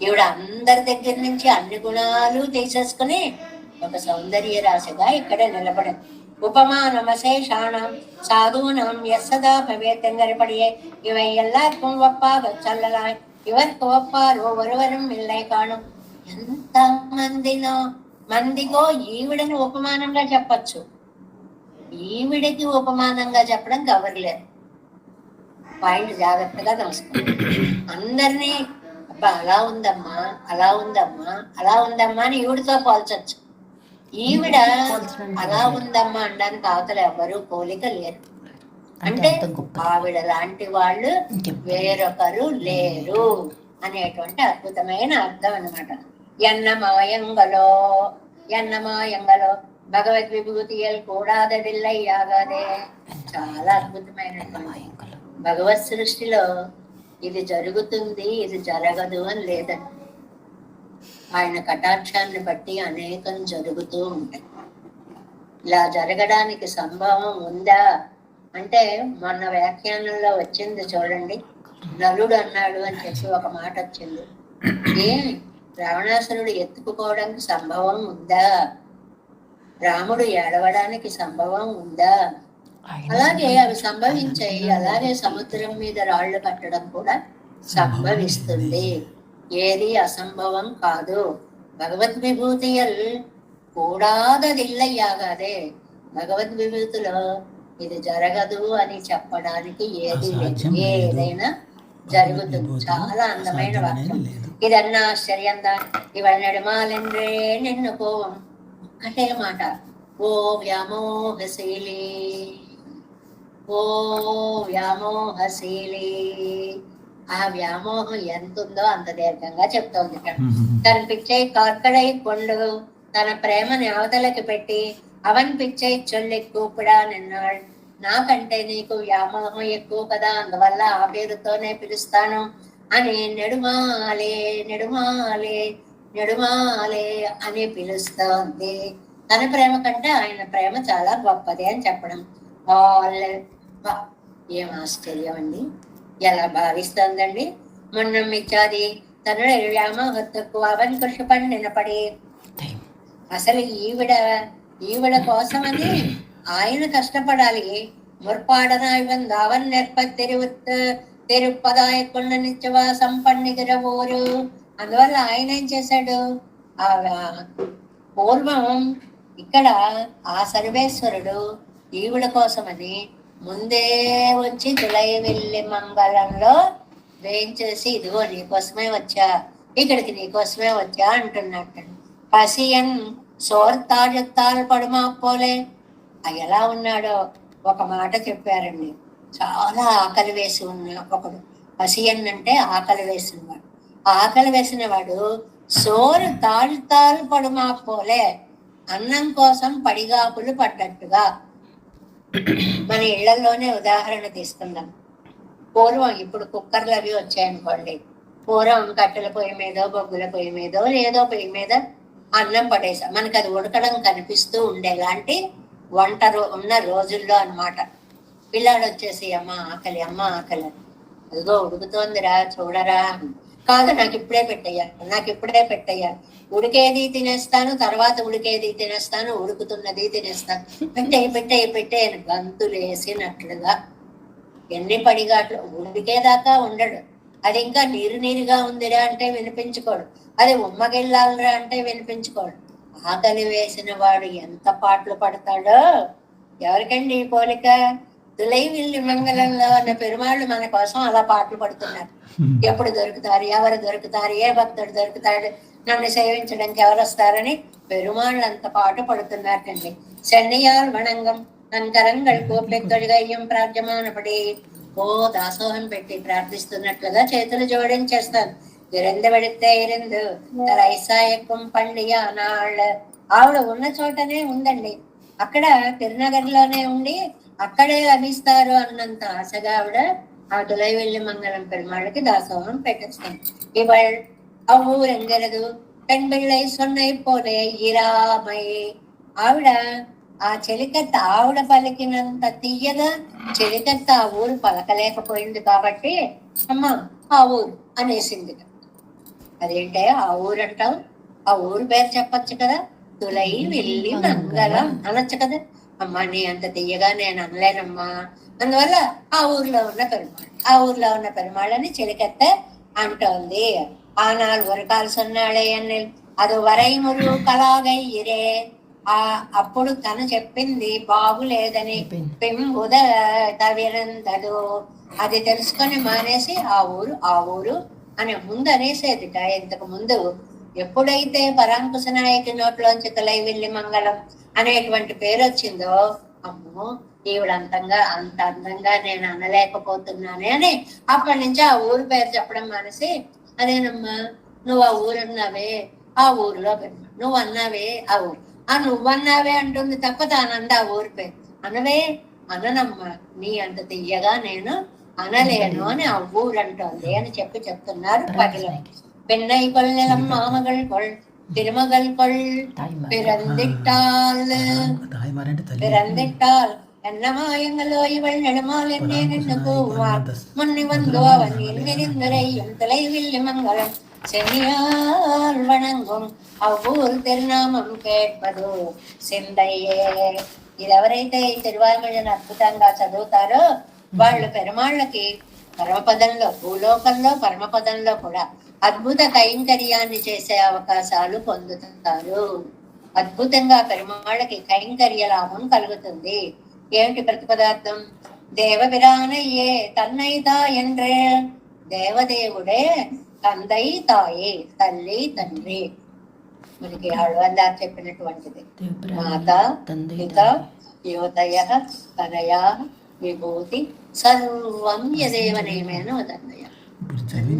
ఈవిడ అందరి దగ్గర నుంచి అన్ని గుణాలు తీసేసుకుని ఒక సౌందర్య రాశిగా ఇక్కడ నిలబడింది. ఉపమానమశేషాణం సాధూనాం యస్సదా భవేత్తెంగరిపడియే ఇవై ఎల్లార్க்கும் ఒప్పాగ చల్లలాయ్ ఇవరికి ఒప్పారు ఒరువరం మిల్లై కాణం. ఎంత మందికో ఈవిడని ఉపమానంగా చెప్పచ్చు, ఈవిడికి ఉపమానంగా చెప్పడం కవర్లేదు. పాయింట్ జాగ్రత్తగా తెలుసుకోండి. అందరినీ అబ్బా అలా ఉందమ్మా, అలా ఉందమ్మా, అలా ఉందమ్మా అని ఈవిడితో పోల్చొచ్చు. ఈవిడ అలా ఉందమ్మా అనడానికి అవతల ఎవరు పోలిక లేరు. అంటే ఆవిడ లాంటి వాళ్ళు వేరొకరు లేరు అనేటువంటి అద్భుతమైన అర్థం అన్నమాట. ఎన్నమాయంగలో భగవద్ విభూతియల్ కూడాదదిల్లయ్యాగాదే. చాలా అద్భుతమైనటువంటి భగవత్ సృష్టిలో ఇది జరుగుతుంది ఇది జరగదు అని లేదండి. ఆయన కటాక్షాన్ని బట్టి అనేకం జరుగుతూ ఉంటాయి. ఇలా జరగడానికి సంభవం ఉందా అంటే మొన్న వ్యాఖ్యానంలో వచ్చింది చూడండి, నలుడు అన్నాడు అని చెప్పి ఒక మాట వచ్చింది. ఏ రావణాసురుడు ఎత్తుకుపోవడానికి సంభవం ఉందా? రాముడు ఏడవడానికి సంభవం ఉందా? అలాగే అవి సంభవించాయి. అలాగే సముద్రం మీద రాళ్లు కట్టడం కూడా సంభవిస్తుంది. ఏది అసంభవం కాదు. భగవద్ విభూతియల్ కూడాదదిల్లయ్యాగాదే. భగవద్ విభూతిలో ఇది జరగదు అని చెప్పడానికి ఏది లేదు. ఏదైనా జరుగుతుంది. చాలా అందమైన వాక్యం. ఇదన్నా ఆశ్చర్యందా ఇవాళ నడుమాలెండ్రే నిన్ను పోవం. ఒకటే మాట, ఓ వ్యామోహశీలి, ఓ వ్యామోహశీలి. ఆ వ్యామోహం ఎంత ఉందో అంత దీర్ఘంగా చెప్తోంది. తన పిచ్చై కార్కడై కొండు తన ప్రేమని అవతలకి పెట్టి అవన్ పిచ్చై చొల్లి కూపిడా నిన్నాడు. నాకంటే నీకు వ్యామోహం ఎక్కువ కదా, అందువల్ల ఆ పేరుతోనే పిలుస్తాను అని నెడుమాలే నెడుమాలే నెడుమాలే అని పిలుస్తోంది. తన ప్రేమ కంటే ఆయన ప్రేమ చాలా గొప్పది అని చెప్పడం. ఏం ఆశ్చర్యం అండి! ఎలా భావిస్తోందండి. మొన్న మిచ్చాది తనుడు వ్యామోహత్తుకు అవన్ కృషి పండినపడి. అసలు ఈవిడ కోసమని ఆయన కష్టపడాలి. ముற்பாடனா இவன் அவன் நெற்ப తెరుపదాయ కొండ నిత్యవాసం పండిదిరవోరు. అందువల్ల ఆయన ఏం చేశాడు, ఆ పూర్వం ఇక్కడ ఆ సర్వేశ్వరుడు ఈవిడ కోసమని ముందే వచ్చి తులైవెల్లి మంగళంలో వేయించేసి ఇదిగో నీకోసమే వచ్చా, ఇక్కడికి నీకోసమే వచ్చా అంటున్నట్టు. పసియన్ సోర్తాజత్తాలు పడుమా పోలే. ఎలా ఉన్నాడో ఒక మాట చెప్పారండి. చాలా ఆకలి వేసి ఉన్న ఒకడు. పసియన్ అంటే ఆకలి వేసినవాడు. ఆకలి వేసిన వాడు సోరు తాళ్ళు పడుమా పోలే, అన్నం కోసం పడిగాపులు పడ్డట్టుగా. మన ఇళ్లలోనే ఉదాహరణ తీసుకుందాం. పూర్వం, ఇప్పుడు కుక్కర్లు అవి వచ్చాయనుకోండి, పూర్వం కట్టెల పొయ్యి మీదో బొగ్గుల పొయ్యి మీదో ఏదో పొయ్యి మీద అన్నం పడేసాం. మనకు అది ఉడకడం కనిపిస్తూ ఉండేలాంటి వంట ఉన్న రోజుల్లో అన్నమాట. పిల్లాడు వచ్చేసి అమ్మ ఆకలి అమ్మ ఆకలి, అదిగో ఉడుకుతోందిరా చూడరా. కాదు, నాకు ఇప్పుడే పెట్టయ్యా, ఉడికేది తినేస్తాను, తర్వాత ఉడికేది తినేస్తాను, ఉడుకుతున్నది తినేస్తాను, పెట్టే అని గంతులేసినట్లుగా. ఎన్ని పడిగాట్లు ఉడికేదాకా ఉండడు. అది ఇంకా నీరుగా ఉందిరా అంటే వినిపించుకోడు, అది ఉమ్మగిల్లాలరా అంటే వినిపించుకోడు. ఆకలి వేసిన వాడు ఎంత పాటలు పడతాడో. ఎవరికండి ఈ పోలిక? తులైవిల్లి మంగళంలో ఉన్న పెరుమాళ్ళు మన కోసం అలా పాటలు పడుతున్నారు. ఎప్పుడు దొరుకుతారు, ఎవరు దొరుకుతారు, ఏ భక్తుడు దొరుకుతాడు, నన్ను సేవించడానికి ఎవరు వస్తారని పెరుమాళ్ళు అంత పాట పడుతున్నారండి. శనియాల్ వణంగం నన్కరంగల్ కోపెత్తొడిగయ్యం ప్రార్థమానపడి ఓ దాసోహం పెట్టి ప్రార్థిస్తున్నట్లుగా చేతులు జోడించేస్తాను. ఇరందు పెడితే ఇరందు రైసాయకం పండియ నాళ్ళ. ఆవిడ ఉన్న చోటనే ఉందండి. అక్కడ తిరునగర్లోనే ఉండి అక్కడే లభిస్తారు అన్నంత ఆశగా ఆవిడ ఆ తులైవెల్లి మంగళం పెరుమాళ్ళకి దాసోహం పెట్టేస్తాం. ఇవాళ ఊరెంగరదు పెంబిళ్ళై సొన్నై పోలే ఇరామై. ఆవిడ ఆ చెలికత్త ఆవిడ పలికినంత తీయగా చెలికత్త ఆ ఊరు పలకలేకపోయింది కాబట్టి అమ్మ ఆ ఊరు అనేసింది. అదేంటే ఆ ఊరు అంటావు, ఆ ఊరు పేరు చెప్పచ్చు కదా, తులైవెల్లి మంగళం అనొచ్చు కదా. అమ్మా నీ అంత తీయగా నేను అనలేనమ్మా. అందువల్ల ఆ ఊర్లో ఉన్న పెరుమాళ్ళని చెలికత్త అంటోంది. ఆనాడు వరకాలు సొన్నాడే అని అది వరైమురు కలాగై ఇరే. అప్పుడు తను చెప్పింది బాగులేదని పెంబుద తవిరందదు. అది తెలుసుకొని మానేసి ఆ ఊరు అని ముందు అనేసేదిట. ఇంతకు ముందు ఎప్పుడైతే పరాంకుశ నాయకి నోట్లోంచి తులైవెల్లి మంగళం అనేటువంటి పేరు వచ్చిందో, అమ్మో ఈవిడ అంత అందంగా నేను అనలేకపోతున్నానే అని అప్పటి నుంచి ఆ ఊరు పేరు చెప్పడం మానేసి అదేనమ్మా నువ్వు ఆ ఊరున్నావే ఆ ఊరిలో నువ్వు అన్నావే ఆ ఊరు ఆ నువ్వన్నావే అంటుంది తప్ప తానందా ఊరిపే అనవే అననమ్మ, నీ అంత తీయగా నేను అనలేను అని ఆ ఊరంటోంది అని చెప్తున్నారు పగిలం. பெண்ணை கொள்ளலம் மாமகள் கொள் திருமகள் கொள் பிறந்திட்டால் பிறந்திட்டால் என்னமாயங்களோ இவள் நெடுமால் என்னே நின்று கூவார் முன்னி வந்து அவன் எண்ணிருந்துரையும் தொலைவில் மங்களம் சென்னியால் வணங்கும் అవ్వూరు తిరునామం కేట్పదు సిందయ్యే. ఇది ఎవరైతే ఈ తిరువాయిమొழிని అద్భుతంగా చదువుతారో వాళ్ళు పెరుమాళ్ళకి పరమపదంలో, భూలోకంలో పరమపదంలో కూడా అద్భుత కైంకర్యాన్ని చేసే అవకాశాలు పొందుతారు. అద్భుతంగా పెరుమాళ్ళకి కైంకర్య లాభం కలుగుతుంది. ఏమిటి ప్రతిపదార్థం? దేవபிரானையே తన్నై తాయండ్రే, దేవదేవుడే తందై తాయే, తల్లి తండ్రి. మనకి ఆళ్వార్ చెప్పినటువంటిది. మాత పిత యువతయ తనయా విభూతి సర్వం యదేవ నియమేన వదన్నయ.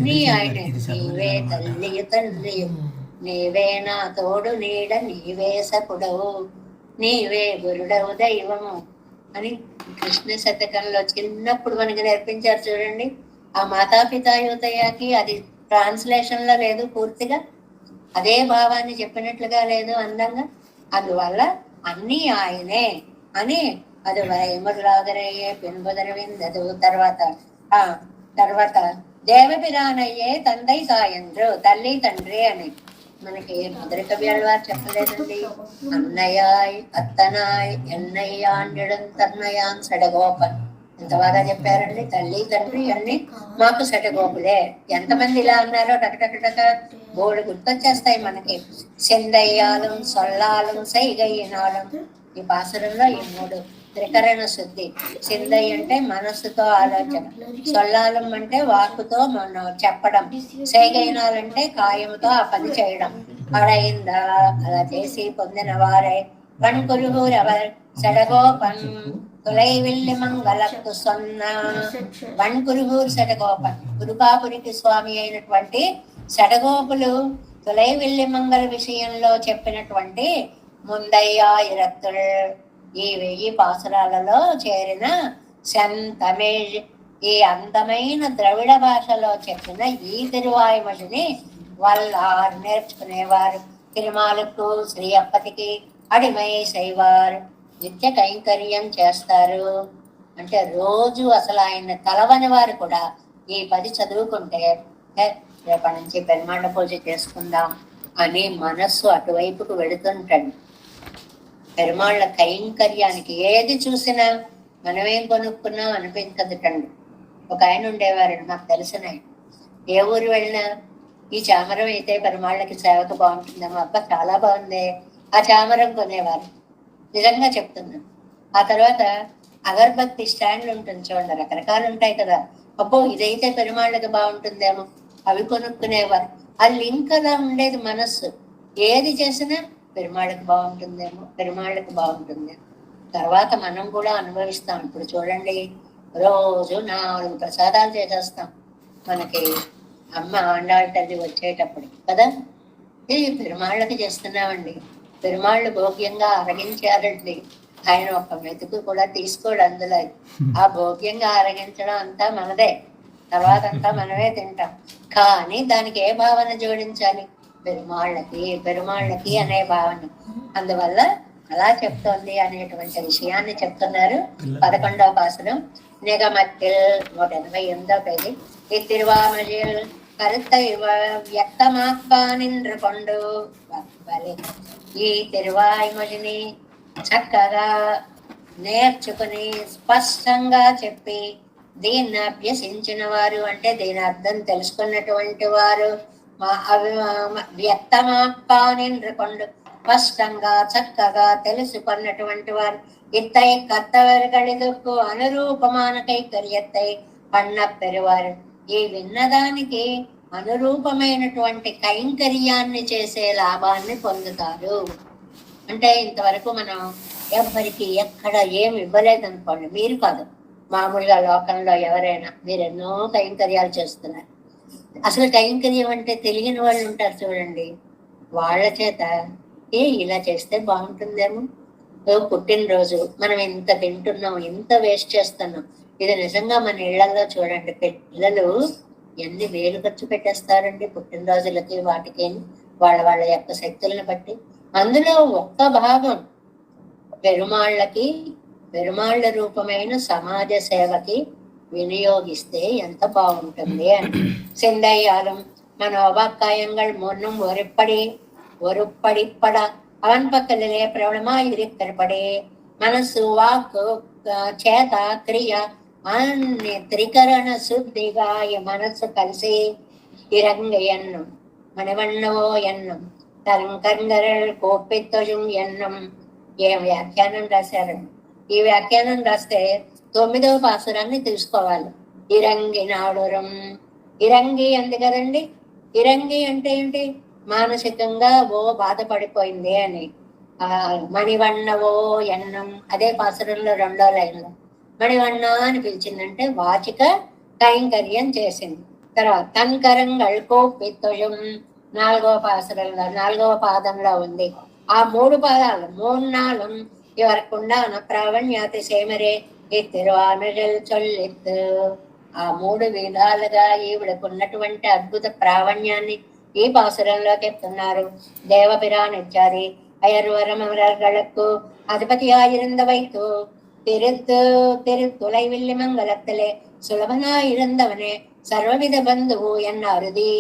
నీ ఆయన నీవే తల్లియు తండ్రియు, నీవే నా తోడు నీడ, నీవే సకుడవు, నీవే గురుడవు దైవము అని కృష్ణ శతకంలో చిన్నప్పుడు మనకి నేర్పించారు చూడండి. ఆ మాతాపితా యువతయాకి అది ట్రాన్స్లేషన్ లో లేదు, పూర్తిగా అదే భావాన్ని చెప్పినట్లుగా లేదు అందంగా. అందువల్ల అన్ని ఆయనే అని అది ఎమరులాగరయ్యే పెనుబదరవిందదు. తర్వాత దేవபிரானையே తందై తాయండ్రు, తల్లి తండ్రి అని మనకి మధుర కవి ఆళ్వార్ చెప్పలేదండి. అన్నయాయ్ అత్తనాయ్ ఎన్నయ్యాండెడం తన్నయాన్ సడగోపన్. ఎంత బాగా చెప్పారండి. తల్లి తండ్రి అన్ని మాకు సటగోపులే. ఎంతమంది ఇలా అన్నారో టకటకటక బోర్డు గుర్తొచ్చేస్తాయి మనకి. సెందయ్యాలం సొల్లాలం సైగయ్యనాలం. ఈ పాసురంలో ఈ మూడు త్రికరణ శుద్ధి. సిందయ్య అంటే మనస్సుతో ఆలోచన, సొల్లాలం అంటే వాక్కుతో మనం చెప్పడం, సైగైనాలంటే కాయంతో ఆ పని చేయడం. అడయిందా అలా చేసి పొందిన వారే వణ్కురుహూరవర్ సడగోపన్ తొలైవిల్లి మంగళకు సొన్న. వణ్కురుహూరు సడగోపన్, గురుకాపురికి స్వామి అయినటువంటి సడగోపులు తొలైవిల్లి మంగళ విషయంలో చెప్పినటువంటి ముందయ్యా ఇరత్తుల్, ఈ 1000 పాసురాలలో చేరిన తమిళ్, ఈ అందమైన ద్రవిడ భాషలో చెప్పిన ఈ తిరువాయిమొழிని వాళ్ళ నేర్చుకునేవారు. తిరుమాలకు శ్రీ అప్పతికి అడిమై శైవారు నిత్య కైంకర్యం చేస్తారు. అంటే రోజు అసలు ఆయన తలవని వారు కూడా ఈ 10 చదువుకుంటే రేపటి నుంచి పెరుమాళ్ళ పూజ చేసుకుందాం అని మనస్సు అటువైపుకు వెళుతుంటండి. పెరుమాళ్ళ కైంకర్యానికి ఏది చూసినా మనమేం కొనుక్కున్నాం అనిపించదుటండి. ఒక ఆయన ఉండేవారు నాకు తెలిసిన ఆయన. ఏ ఊరు వెళ్ళినా ఈ చామరం అయితే పెరుమాళ్ళకి సేవకు బాగుంటుందేమో, అబ్బా చాలా బాగుంది ఆ చామరం కొనేవారు. నిజంగా చెప్తున్నాను. ఆ తర్వాత అగర్బత్తి స్టాండ్లు ఉంటుంది చూడండి, రకరకాలు ఉంటాయి కదా, అబ్బో ఇదైతే పెరుమాళ్ళకి బాగుంటుందేమో అవి కొనుక్కునేవారు. ఆ లింక్ అలా ఉండేది మనస్సు. ఏది చేసినా పెరుమాళ్ళకి బాగుంటుందేమో, పెరుమాళ్ళకి బాగుంటుందేమో. తర్వాత మనం కూడా అనుభవిస్తాం. ఇప్పుడు చూడండి, రోజు 4 ప్రసాదాలు చేసేస్తాం మనకి అమ్మ ఆండాళ్ళ తల్లి వచ్చేటప్పుడు కదా. ఇది పెరుమాళ్ళకి చేస్తున్నామండి. పెరుమాళ్ళు భోగ్యంగా అరగించారండి. ఆయన ఒక మెతుకు కూడా తీసుకోడు అందులో. ఆ భోగ్యంగా అరగించడం అంతా మనదే, తర్వాత అంతా మనమే తింటాం. కానీ దానికి ఏ భావన జోడించాలి? పెరుమాళ్ళకి అనే భావన. అందువల్ల అలా చెప్తోంది అనేటువంటి విషయాన్ని చెప్తున్నారు. 11వ పాసురం నిగమత్తిల్ 188వ పేజీ. ఈ తిరువామొழியில் కరుత్తై వ్యక్తమాక్క నిండ్రు కొండు. ఈ తిరువాయిమొழிని చక్కగా నేర్చుకుని స్పష్టంగా చెప్పి దీన్ని అభ్యసించిన వారు, అంటే దీని అర్థం తెలుసుకున్నటువంటి వారు, వ్యక్తమాక్కానిండ్రకొండు స్పష్టంగా చక్కగా తెలుసుకున్నటువంటి వారు, ఇత్తై కర్తవరుగళిదుకు అనురూపమాన కైకర్యత్తై పన్న పెరువారు. ఈ విన్నదానికి అనురూపమైనటువంటి కైంకర్యాన్ని చేసే లాభాన్ని పొందుతారు. అంటే ఇంతవరకు మనం ఎవ్వరికి ఎక్కడ ఏమి ఇవ్వలేదనుకోండి, మీరు కాదు, మామూలుగా లోకంలో ఎవరైనా మీరు ఎన్నో కైంకర్యాలు చేస్తున్నారు. అసలు కైంకర్యం అంటే తెలియని వాళ్ళు ఉంటారు చూడండి, వాళ్ళ చేత ఇలా చేస్తే బాగుంటుందేమో. పుట్టినరోజు మనం ఎంత తింటున్నాం, ఎంత వేస్ట్ చేస్తున్నాం. ఇది నిజంగా మన ఇళ్లలో చూడండి, పిల్లలు ఎన్ని వేలు ఖర్చు పెట్టేస్తారండి పుట్టినరోజులకి, వాటికి వాళ్ళ వాళ్ళ యొక్క శక్తులను బట్టి. అందులో ఒక్క భాగం పెరుమాళ్ళకి, పెరుమాళ్ళ రూపమైన సమాజ సేవకి వినియోగిస్తే ఎంత బాగుంటుంది అని. செந்தையாலும் மனோவாக்காயங்கள் முன்னும் ஒருப்படிப்பட அவன் பக்கத்திலே பிரபலமாய் இருக்கிறபடி మనసు వాక్ చేత క్రియ అన్ని త్రికరణ శుద్ధిగా ఈ మనస్సు కలిసి ఇరంగ ఎన్నం మణివన్నవో ఎన్నం తరంకరంగరల్ కోపిత్వజం ఎన్నం. ఏ వ్యాఖ్యానం రాశారండి. ఈ వ్యాఖ్యానం రాస్తే 9వ పాసురాన్ని తీసుకోవాలి. ఇరంగి నాడురం, ఇరంగి అంది కదండి. ఇరంగి అంటే ఏంటి? మానసికంగా బాధపడిపోయింది అని. మణివన్నవో ఎన్నం, అదే పాసురంలో 2వ లైన్లో మణివన్న అని పిలిచిందంటే వాచిక కైంకర్యం చేసింది. తర్వాత తన్కరంగల్ కోపిత్వజం 4వ పాసురంలో 4వ పాదంలో ఉంది. ఆ 3 పాదాలు 3 నాళం ఇవరకుండాన ప్రావణ్యాతి సేమరే ఈ తిరువానజల్ చొల్లిత్తు. ఆ 3 విధాలుగా ఈవిడకు ఉన్నటువంటి అద్భుత ప్రావణ్యాన్ని ఈ పాసురంలో చెప్తున్నారు. దేవపిరానిచ్చారి అయర్వరమరர்களுக்கு அதிபதியாயிருந்த வைத்து తిరుతులైవిల్లి మంగళత్తలే సులభనాயிருந்தవనే సర్వవిధ బంధువు ఎన్నారుది.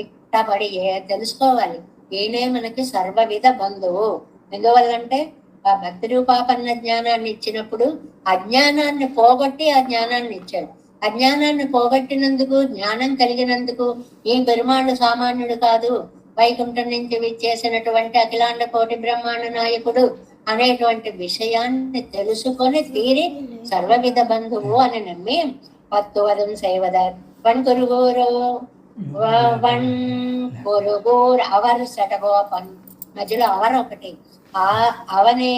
ఇట్టపడియే తెలుసుకోవాలి, ఈయనే మనకి సర్వవిధ బంధువు. ఎందువల్లంటే ఆ భక్తి రూపాపన్న జ్ఞానాన్ని ఇచ్చినప్పుడు అజ్ఞానాన్ని పోగొట్టి ఆ జ్ఞానాన్ని ఇచ్చాడు. అజ్ఞానాన్ని పోగొట్టినందుకు, జ్ఞానం కలిగినందుకు ఈ పెరుమాళ్ళు సామాన్యుడు కాదు, వైకుంఠం నుంచి విచ్చేసినటువంటి అఖిలాండ కోటి బ్రహ్మాండ నాయకుడు అనేటువంటి విషయాన్ని తెలుసుకొని తీరి సర్వవిధ బంధువు అని నమ్మి పత్తువదం సేవదార్ వన్కురుగూరు అవర్ సటగోపన్, మధ్యలో అవర్ ఒకటి. ఆ అవనే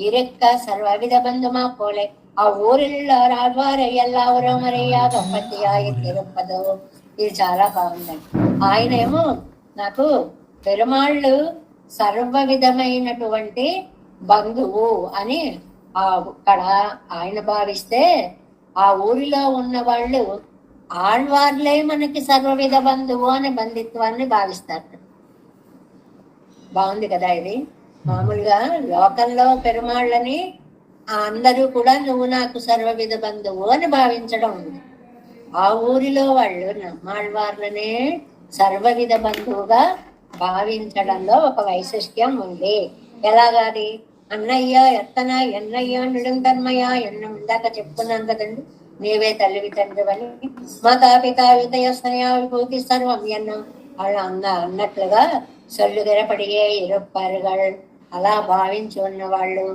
ఇరెక్క సర్వవిధ బంధుమా పోలే ఆ ఊరిలో రాజ్వార ఎల్లావరో మరయ్యాగ పత్తియాయి తిరుపదో. ఇది చాలా బాగుందండి. ఆయన ఏమో నాకు పెరుమాళ్ళు సర్వ విధమైనటువంటి బంధువు అని అక్కడ ఆయన భావిస్తే, ఆ ఊరిలో ఉన్న వాళ్ళు ఆళ్వార్లే మనకి సర్వవిధ బంధువు అనే బంధుత్వాన్ని భావిస్తారు. బాగుంది కదా ఇది. మామూలుగా లోకంలో పెరుమాళ్ళని అందరూ కూడా నువ్వు నాకు సర్వవిధ బంధువు అని భావించడం ఉంది. ఆ ఊరిలో వాళ్ళు నమ్మాళ్వార్లనే సర్వవిధ బంధువుగా భావించడంలో ఒక వైశిష్ట్యం ఉంది. ఎలాగాది? అన్నయ్య ఎత్తన ఎన్నయ్య నిడుంతన్మయ ఎన్నం, ఇందాక చెప్పుకున్నాం కదండి, నీవే తల్లివి తండ్రివని. మాతాపిత వితయస్తనయ విభూతి సర్వం ఎన్నం వాళ్ళు అన్నట్లుగా సొల్లుగెరపడియే ఇరుప్పరుగల్ అలా భావించి ఉన్న వాళ్ళు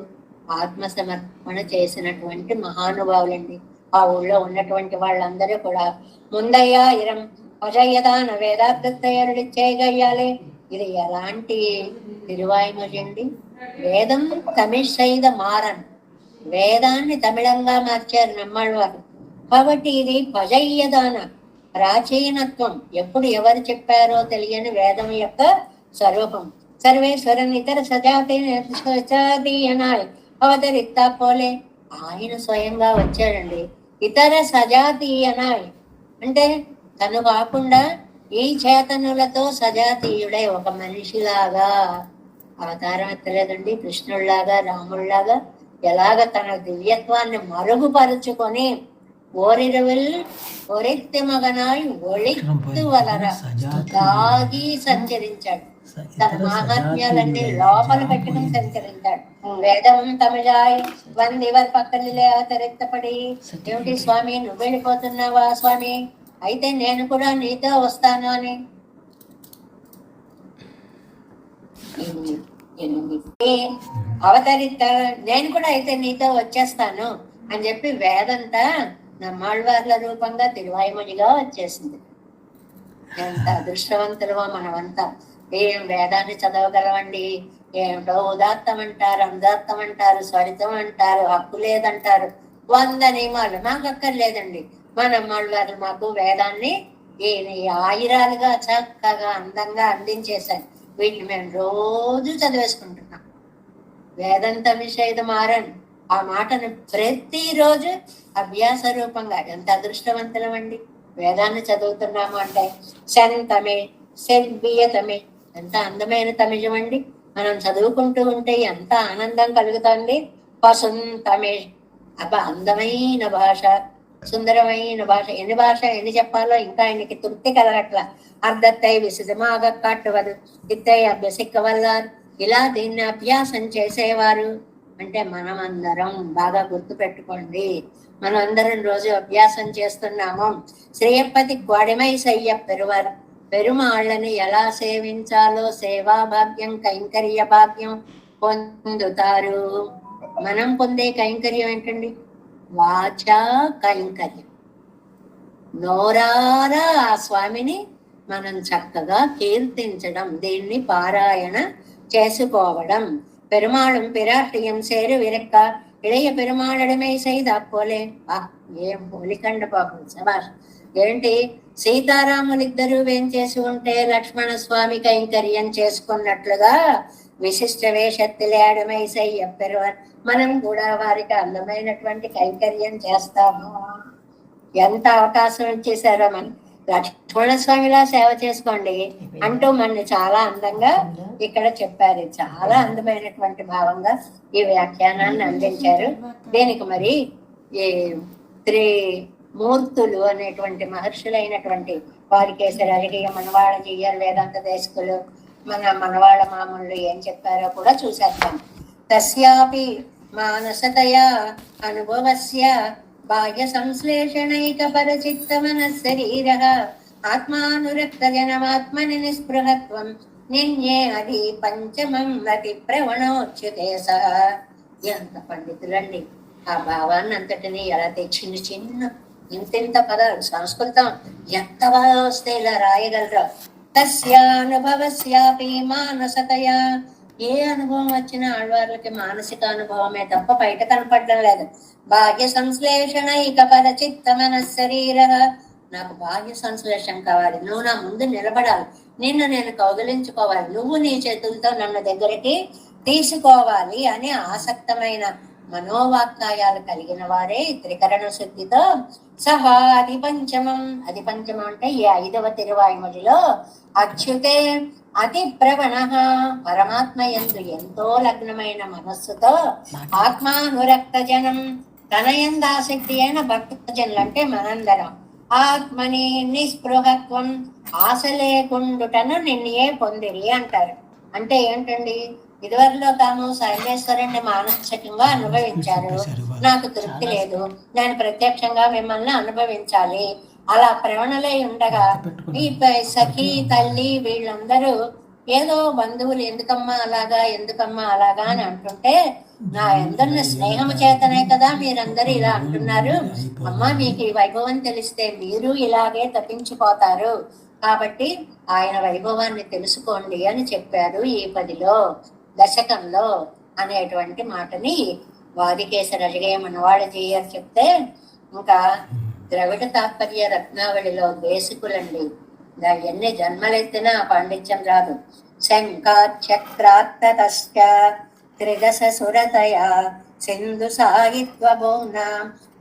ఆత్మసమర్పణ చేసినటువంటి మహానుభావులండి. ఆ ఊళ్ళో ఉన్నటువంటి వాళ్ళందరూ కూడా ముందయ్య ఇరం అజయ్యదాన వేదార్థయరుడిచ్చేయగయ్యాలి. ఇది ఎలాంటి తిరువాయిమొഴി అండి? వేదం తమిళ్ సైద మారన్, వేదాన్ని తమిళంగా మార్చారు నమ్మాళ్ళవారు. కాబట్టి ఇది పజయ్యదాన ప్రాచీనత్వం. ఎప్పుడు ఎవరు చెప్పారో తెలియని వేదం యొక్క స్వరూపం. సర్వేశ్వరన్ ఇతర సజాతీయనాయ్ అవతరిత్తా పోలే, ఆయన స్వయంగా వచ్చాడండి. ఇతర సజాతీయనాయ్ అంటే తను కాకుండా ఈ చేతనులతో సజాతీయుడై ఒక మనిషిలాగా అవతారం ఎత్తలేదండి. కృష్ణుళ్లాగా, రాముళ్లాగా ఎలాగ తన దివ్యత్వాన్ని మరుగుపరుచుకొని ఓరిరవిల్ ఒరెత్తి మగనాయ్ ఒళిత్తు వలర దాగి సంచరించాడు. తన మహాత్మ్యాలన్నీ లోపల పెట్టుకుని సంచరించాడు. వేదం తమిళాయ్ వందివర్ పక్కనిలే అవతరిత్తపడి, ఏమిటి స్వామి నువ్వు వెళ్ళిపోతున్నావా స్వామి, అయితే నేను కూడా నీతో వస్తాను అని. అవతరిత నేను కూడా అయితే నీతో వచ్చేస్తాను అని చెప్పి వేదంతా నమ్మాళ్వార్ల రూపంగా తిరువాయిమొழிగా వచ్చేసింది. ఎంత అదృష్టవంతులమో మనమంతా. ఏం వేదాన్ని చదవగలవండి, ఏమిటో ఉదాత్తం అంటారు, అనుదాత్తం అంటారు, స్వరితం అంటారు, హక్కు లేదంటారు, 100 నియమాలు. మాకు అక్కర్లేదండి. మా నమ్మాళ్వారు మాకు వేదాన్ని ఆయిరాలుగా చక్కగా అందంగా అందించేశారు. వీటిని మేము రోజు చదివేసుకుంటున్నాం. వేదంత విషయద మారన్ ఆ మాటను ప్రతిరోజు అభ్యాస రూపంగా, ఎంత అదృష్టవంతులం అండి. వేదాన్ని చదువుతున్నాము అంటే శన్ తమిళ్, సెల్బియ తమిళ్, ఎంత అందమైన తమిళం అండి. మనం చదువుకుంటూ ఉంటే ఎంత ఆనందం కలుగుతుంది. పసున్ తమిళ్, అబ్బా అందమైన భాష, సుందరమైన భాష. ఎన్ని చెప్పాలో ఇంకా ఆయనకి తృప్తి కలగట్లా. అర్ధత్తై విసిదమాగ కాట్టువదు ఇత్తై అభ్యసిక్కవల్లారు. ఇలా దీన్ని అభ్యాసం చేసేవారు అంటే మనమందరం బాగా గుర్తు పెట్టుకోండి. మనం అందరం రోజు అభ్యాసం చేస్తున్నాము. శ్రీయప్పతి క్వాడిమై సయ్య పెరువారు, పెరుమాళ్ళని ఎలా సేవించాలో సేవా భాగ్యం, కైంకర్య భాగ్యం పొందుతారు. మనం పొందే కైంకర్యం ఏంటండి? వాచా కైంకర్యం. నోరారా ఆ స్వామిని మనం చక్కగా కీర్తించడం, దీన్ని పారాయణ చేసుకోవడం. పెరుమాళం పిరాటియం సేరు విరక్క ఇళయ పెరుమాళడమే సైదాక్కోలే. ఏం పోలికండ పాపం, సభాష్. ఏంటి, సీతారాములిద్దరూ వేంచేసి ఉంటే లక్ష్మణ స్వామి కైంకర్యం చేసుకున్నట్లుగా విశిష్ట వేషత్తిలేడమై సయ్య పెరువారు, మనం కూడా వారికి అందమైనటువంటి కైంకర్యం చేస్తాము. ఎంత అవకాశం ఇచ్చేసారో మనం. లక్ష్మణ స్వామిలా సేవ చేసుకోండి అంటూ మన చాలా అందంగా ఇక్కడ చెప్పారు. చాలా అందమైనటువంటి భావంగా ఈ వ్యాఖ్యానాన్ని అందించారు. దీనికి మరి ఈ త్రిమూర్తులు అనేటువంటి మహర్షులైనటువంటి వారికేసరి అలిగియ మనవాళ జీయర్ వేదాంత దేశకులు, మనవాళ్ళ మామూలు ఏం చెప్పారో కూడా చూసేద్దాం. తస్యాపి మానసతయ అనుభవస్య బాహ్య సంశ్లేషణైక పరచిత్త మనశరీర ఆత్మానురక్త జనమాత్మని నిస్పృహత్వం నిన్యే అది పంచమం అతి ప్రవణోచ్యుతే సహ. ఎంత పండితులండి ఆ భావాన్ని అంతటిని ఎలా తెచ్చింది. చిన్న ఇంతింత పదాలు సంస్కృతం ఎంత బాగా వస్తే ఇలా రాయగలరు. తస్యానుభవస్యాపి మానసతయ, ఏ అనుభవం వచ్చినా ఆళ్వార్లకి మానసిక అనుభవమే తప్ప బయట కనపడడం లేదు. బాహ్య సంశ్లేషణ ఇక పద చిత్త మనశరీర, నాకు బాహ్య సంశ్లేషణ కావాలి, నువ్వు నా ముందు నిలబడాలి, నిన్ను నేను కౌగిలించుకోవాలి, నువ్వు నీ చేతులతో నన్ను దగ్గరికి తీసుకోవాలి అని ఆసక్తమైన మనోవాక్కాయాలు కలిగిన వారే త్రికరణ శుద్ధితో సహా అధిపంచమం. అధిపంచమం అంటే ఈ 5వ తిరువాయుమొழிలో అచ్యుతే అతి ప్రవణ, పరమాత్మ యందు ఎంతో లగ్నమైన మనస్సుతో ఆత్మానురక్త జనం, తన యందు ఆసక్తి అయిన భక్తజనులు అంటే మనందరం, ఆత్మని నిస్పృహత్వం ఆశ లేకుండుటను నిన్నే పొందిరి అంటారు. అంటే ఏంటండి, ఇదివరలో తాము సర్వేశ్వరుణ్ణి మానసికంగా అనుభవించారు, నాకు తృప్తి లేదు, నేను ప్రత్యక్షంగా మిమ్మల్ని అనుభవించాలి, అలా ప్రవణలై ఉండగా ఈ సఖి తల్లి వీళ్ళందరూ ఏదో బంధువులు ఎందుకమ్మా అలాగా అని అంటుంటే, నా అందరిన స్నేహము చేతనే కదా మీరందరూ ఇలా అంటున్నారు. అమ్మా, మీకు ఈ వైభవం తెలిస్తే మీరు ఇలాగే తప్పించిపోతారు, కాబట్టి ఆయన వైభవాన్ని తెలుసుకోండి అని చెప్పారు ఈ 10లో దశకంలో అనేటువంటి మాటని వాదికేసరి అలిగే మనవాళ్ళ జీయర్ చెప్తే, ఇంకా ద్రవిడ తాత్పర్య రత్నావళిలో దేశికులండి, ఎన్ని జన్మలెత్తినా పాండిత్యం రాదు. శంఖాచక్రాత్తతశ్చ త్రిదశ సురతయా సింధు సాహిత్వభూనా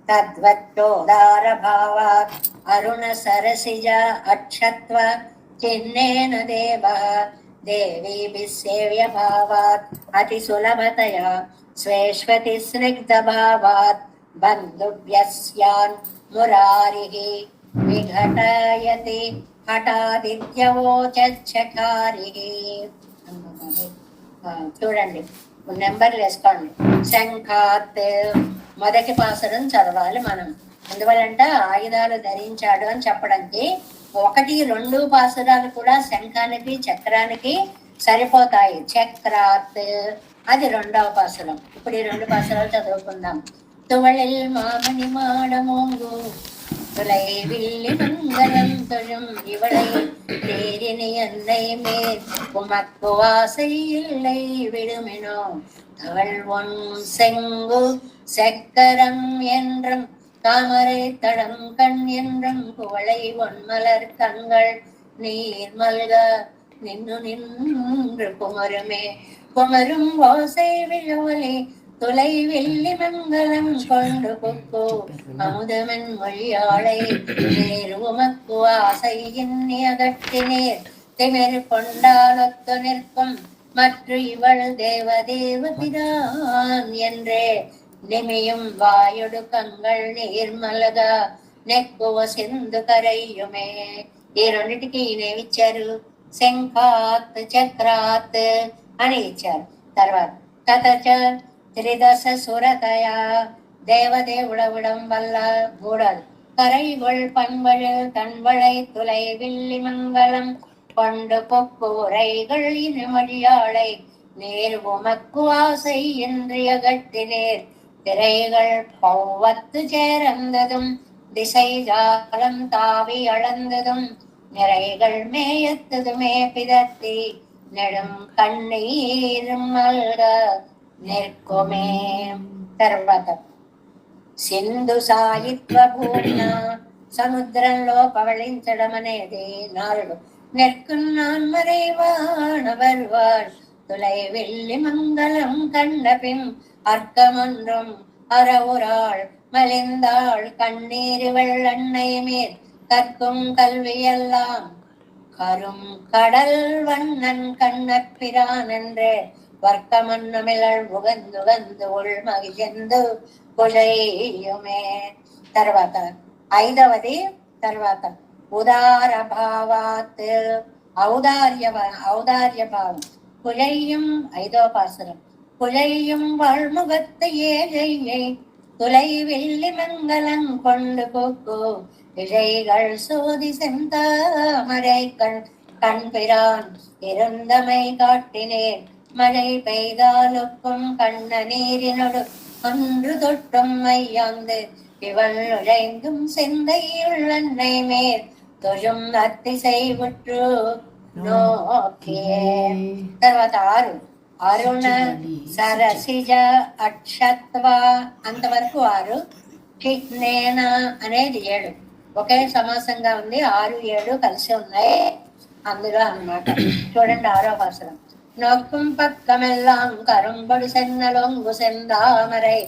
తద్వత్తోదార భావాత్ అరుణ సరసిజ అక్షత్వ చిన్నేన దేవ దేవీ సేవ్య భావాత్ అతి సులభతయా స్వేష్వతి స్నిగ్ధ భావాత్ బంధుభ్యస్యాన్ మురారిః విఘటయతి హఠాదిత్యవోచకారిః. చూడండి, నెంబర్లు వేసుకోండి. శంఖాత్ మొదటి పాసరం చదవాలి మనం. ఎందువల్లంటే ఆయుధాలు ధరించాడు అని చెప్పడానికి 1, 2 పాసురాలు కూడా శంఖానికి చక్రానికి సరిపోతాయి. చక్రాత్ అది 2వ పాసురం. ఇప్పుడు ఈ 2 పాసురాలు చదువుకుందాం. తువళిల్ మామణి మాడమోంగు துளை வில்லி மங்களம் தொழும் இவளை தேரினை அன்னை மேல் உமக்கு வாசை இல்லை விடுமினோ அவள் ஒன் செங்கு செக்கரம் என்றும் தாமரை தடம் கண் என்றும் குவளை ஒன்மலர் கண்கள் நீர் மல்க நின்று நின்று குமருமே குமரும் ஓசை விழவலே துளை வெள்ளி மங்களம் கொண்டு கொக்கோ அமுதமன் மொழியாளை நேர் உமக்கு ஆசை எண்ணி அகற்றினேர் திமிர் கொண்டாலொத்து நிற்கும் மற்ற இவள் தேவதேவபிரான் என்றே நிமியும் வாயொடுக்கங்கள் நீர்மலగా నెక్కువ సింధు కరయ్యుమే. ఈ రెండింటికి ఈయన ఇచ్చారు శంఖాత్ చక్రాత్ అని ఇచ్చారు. తర్వాత తతచ త్రిదశ సురతయ దేవదేవుడవడం వల్ల మూడోది கரைகொள் பண்பழில் தன்வளை துளை வில்லி மங்களம் கொண்டு பொக்குரைகள் இனமொழியாளை நேர் உமக்கு ஆசை இன்றிய கட்டினேர் திரைகள் பௌவத்து சேர்ந்ததும் திசை ஜாலம் தாவி அளந்ததும் நிறைகள் மேயத்ததுமே பிதத்தி நெடும் கண்ணீரும் மல்க நிற்குமே. తర్వాత సింధు సాయిత్వ భూమిన సముద్రంలో పవళించడం అనేది నాలుగు నెక్కున్నాన్ మறைவானவர் துளை வெள்ளி மங்களம் கண்டபின் அர்க்கமொன்றும் அறவுராள் மலிந்தாள் கண்ணீர் வெள்ளண்ணை மேற் கற்கும் கல்வியெல்லாம் கரும் கடல் வண்ணன் கண்ணப்பிரான் என்றே వర్కమన్నమిళల్ ఉగందు ఉల్మగిజందు కులయ్యుమే. తర్వాత ఐదవది తర్వాత ఉదార భావాత్ ఔదార్య భావం కులయ్యం. ఐదవ పాసురం కులయ్యం வாழ்முகத்து ஏழையை துளை வெள்ளி மங்களம் கொண்டு போக்கு இழைகள் சோதி செந்தாமரை கண் பிரான் இருந்தமை காட்டினேன் மழை பெய்தாலுக்கும் கண்ண நீரினொடு ஒன்று தொட்டும் மையாந்து இவள் நுழைந்தும் செந்தையுள்ளன்னை மேல் தொழும் அத்திசை உற்று நோக்கியே. తర్వాత అరుణ సరసిజ అక్షత్వ అంతవరకు 6. చిహ్నేన అనేది 7. ఒకే సమాసంగా ఉంది. 6, 7 కలిసి ఉన్నాయి అందులో అన్నమాట. చూడండి 6వ పాసురం நோக்கும் பக்கமெல்லாம் கரும்பொடி சென்னலொங்கு செந்தாமரை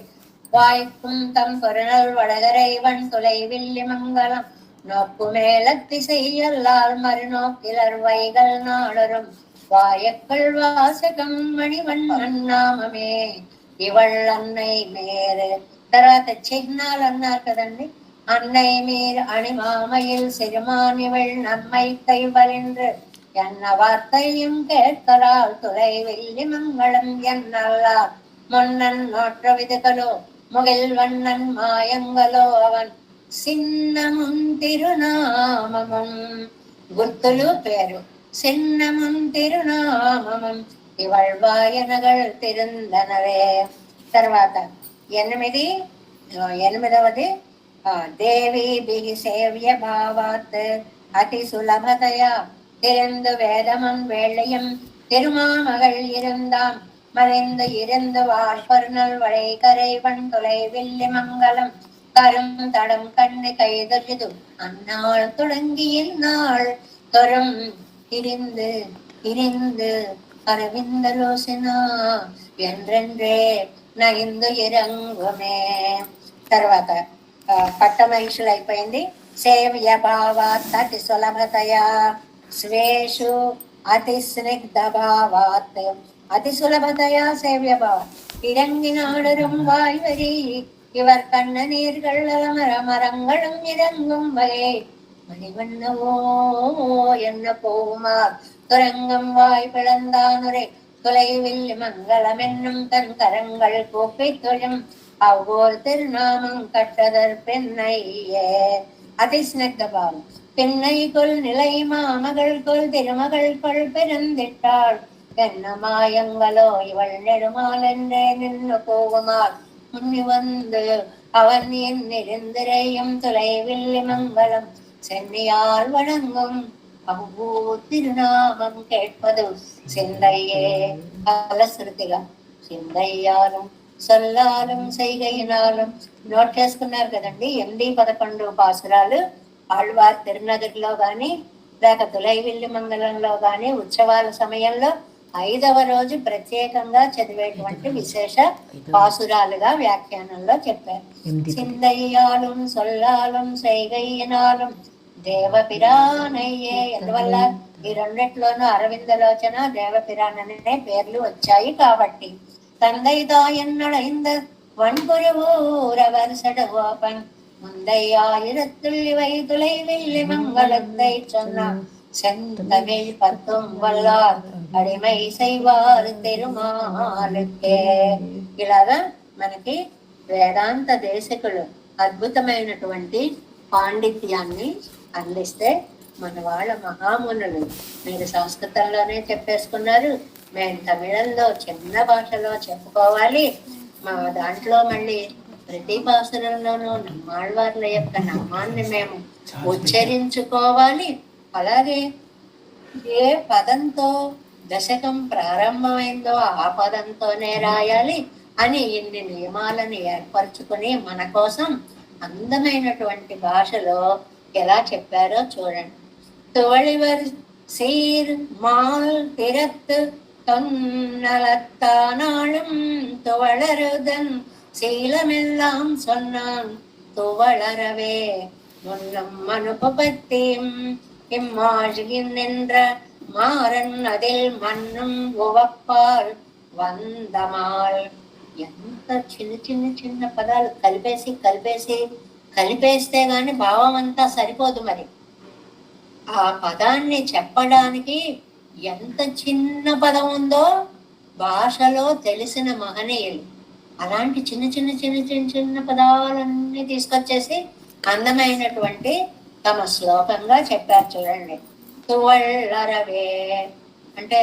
வாய்க்கும் தம் பொருணல் வடகரை வன் துளை வில்லி மங்களம் நோக்கு மேலத்திசையல்லால் மறுநோக்கிலர் வைகள் நாடரும் வாயக்கள் வாசகம் மணிவண்ணன் నామమే ఇవళ్ అన్నై మేరు. తర్వాత చిహ్నాలు అన్నారు కదండి. అన్నై మీరు అణిమామயில் சிறுமானிவள் நம்மை கைவலின்று என்ன வார்த்தையும் கேட்கலால் துளை வெள்ளி மங்களம் என்னல்லார் మొన్నన్ నోట్ర విదుకలో ముగిల్ వన్నన్ మాయంగలో అవన్ సిన్నమున్ తిరునామమం. గుర్తులు పేరు சின்னமும் తిరునామమం ఇవళ్ వాయనగల్ తిరుందనవే. తర్వాత 8వది దేవి బిహి సేవ్య భావాత్ అతి సులభతయా திறந்து வேதமன் வேளையும் திருமாமகள் இருந்தாம் மறைந்து இருந்து வாழ்பொருநல் வளை கரைவன் தொலை வில்லி மங்களம் கரும் தடம் கண்ணு கைதொழுது அந்நாள் தொடங்கி இந்நாள் தொரும் திரிந்து திரிந்து அரவிந்த ரோசனா என்றென்றே నయిందు ఇరంగుమే. తర్వాత పట్టమహిషులు అయిపోయింది. సేవ్య భావాత్ అతి సులభతయా స్వేషు అతి స్నిగ్ధ భావాత్ అతి సులభతయా సేవ్య భావాత్ இறங்கி நாடரும் வாய்வரி இவர் கண்ண நீர்கள் மரங்களும் இறங்கும் வகை மணிவண்ணவோ என்ன போகுமார் துரங்கம் வாய் பிளந்தானுரை தொலைவில் மங்களம் என்னும் தன் கரங்கள் கூப்பி தொழும் அவ்வோர் திருநாமம் கட்டதர் பெண்ணையே. அதிஸ்னத்த பாவம் பெண்ணை கொள் நிலை மாமகள் கொள் திருமகள் கொள் பெருந்திட்டாள் என்ன மாயங்களோ இவள் நெடுமால் என்றே நின்று போகுமாள் முன்னி வந்து அவன் என் நெருந்திரையும் தொலைவில் மங்களம் சென்னியால் வணங்கும் அவ்வூ திருநாமம் கேட்பது சிந்தையே. అలసృతిగా చిందయ్యాலும் సొల్లాலும் செய்கையினாலும் నోట్ చేసుకున్నారు కదండి. 8, 11 పాసురాలు ఆళ్వార్ తిరునగరిలో గాని లేక తులైవిల్లి మంగళంలో కానీ ఉత్సవాల సమయంలో 5వ రోజు ప్రత్యేకంగా చదివేటువంటి విశేష పాసురాలుగా వ్యాఖ్యానంలో చెప్పారు. సిందయ్యాலும் సొల్లాలం సైగయ్యనాలం దేవపిరానయ్యే. ఎందువల్ల ఈ రెండిట్లోనూ అరవిందలోచన దేవపిరాననే పేర్లు వచ్చాయి కాబట్టి. తందైదాయన్నడైంద வன்புருவூரவர்சடவாபன் முந்தையாயிரத்துள்ளி துளைவில்லி மங்களத்தை சொன்னான் செந்தமிழ் பத்தும் வல்லார் అడిమై సైవారు తిరుమాలకే. ఇలాగా మనకి వేదాంత దేశకులు అద్భుతమైనటువంటి పాండిత్యాన్ని అందిస్తే మన వాళ్ళ మహామునులు మీరు సంస్కృతంలోనే చెప్పేసుకున్నారు, మేము తమిళంలో చిన్న భాషలో చెప్పుకోవాలి, మా దాంట్లో మళ్ళీ ప్రతి పాసురంలోనూ నమ్మాళ్వార్ల యొక్క నామాన్ని మేము ఉచ్చరించుకోవాలి, అలాగే ఏ పదంతో దశకం ప్రారంభమైందో ఆ పదంతోనే రాయాలి అని ఇన్ని నియమాలను ఏర్పరచుకుని మన కోసం అందమైనటువంటి భాషలో ఎలా చెప్పారో చూడండి. తోళివర్ సీర్ మాల్ తిరత్ தொன்னலத்தானாளும் துவளருதன் சீலமெல்லாம் சொன்னான் துவளரவே முன்னம் அனுபவத்தையும் இம்மாழ்கின் நின்ற మారన్ అదిల్ మన్నం ఉవప్పాల్ వందమాల్. ఎంత చిన్న చిన్న చిన్న పదాలు కలిపేస్తే గాని భావం అంతా సరిపోదు. మరి ఆ పదాన్ని చెప్పడానికి ఎంత చిన్న పదం ఉందో భాషలో తెలిసిన మహనీయులు అలాంటి చిన్న చిన్న చిన్న చిన్న చిన్న పదాలన్నీ తీసుకొచ్చేసి అందమైనటువంటి తమ శ్లోకంగా చెప్పారు. చూడండి, తువళ్ళరవే అంటే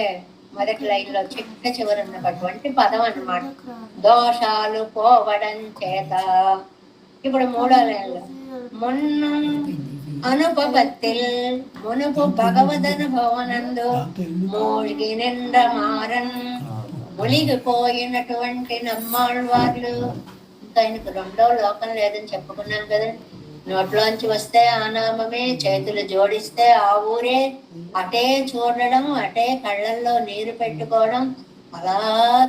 మొదటి లైన్లో చిట్ట చివరన్నటువంటి పదం అన్నమాట. దోషాలు పోవడం చేత. ఇప్పుడు 3వ లైన్లో మొన్న అనుపపత్తిల్ మునుపు భగవదనుభవనందు మూழ்గి నిండ మారన్ మునిగిపోయినటువంటి నమ్మాళ్వార్లు. ఇంకా ఆయనకు 2వ లోకం లేదని చెప్పుకున్నాం కదా. నోట్లోంచి వస్తే ఆ నామమే, చేతులు జోడిస్తే ఆ ఊరే, అటే చూడడం, అటే కళ్ళల్లో నీరు పెట్టుకోవడం, అలా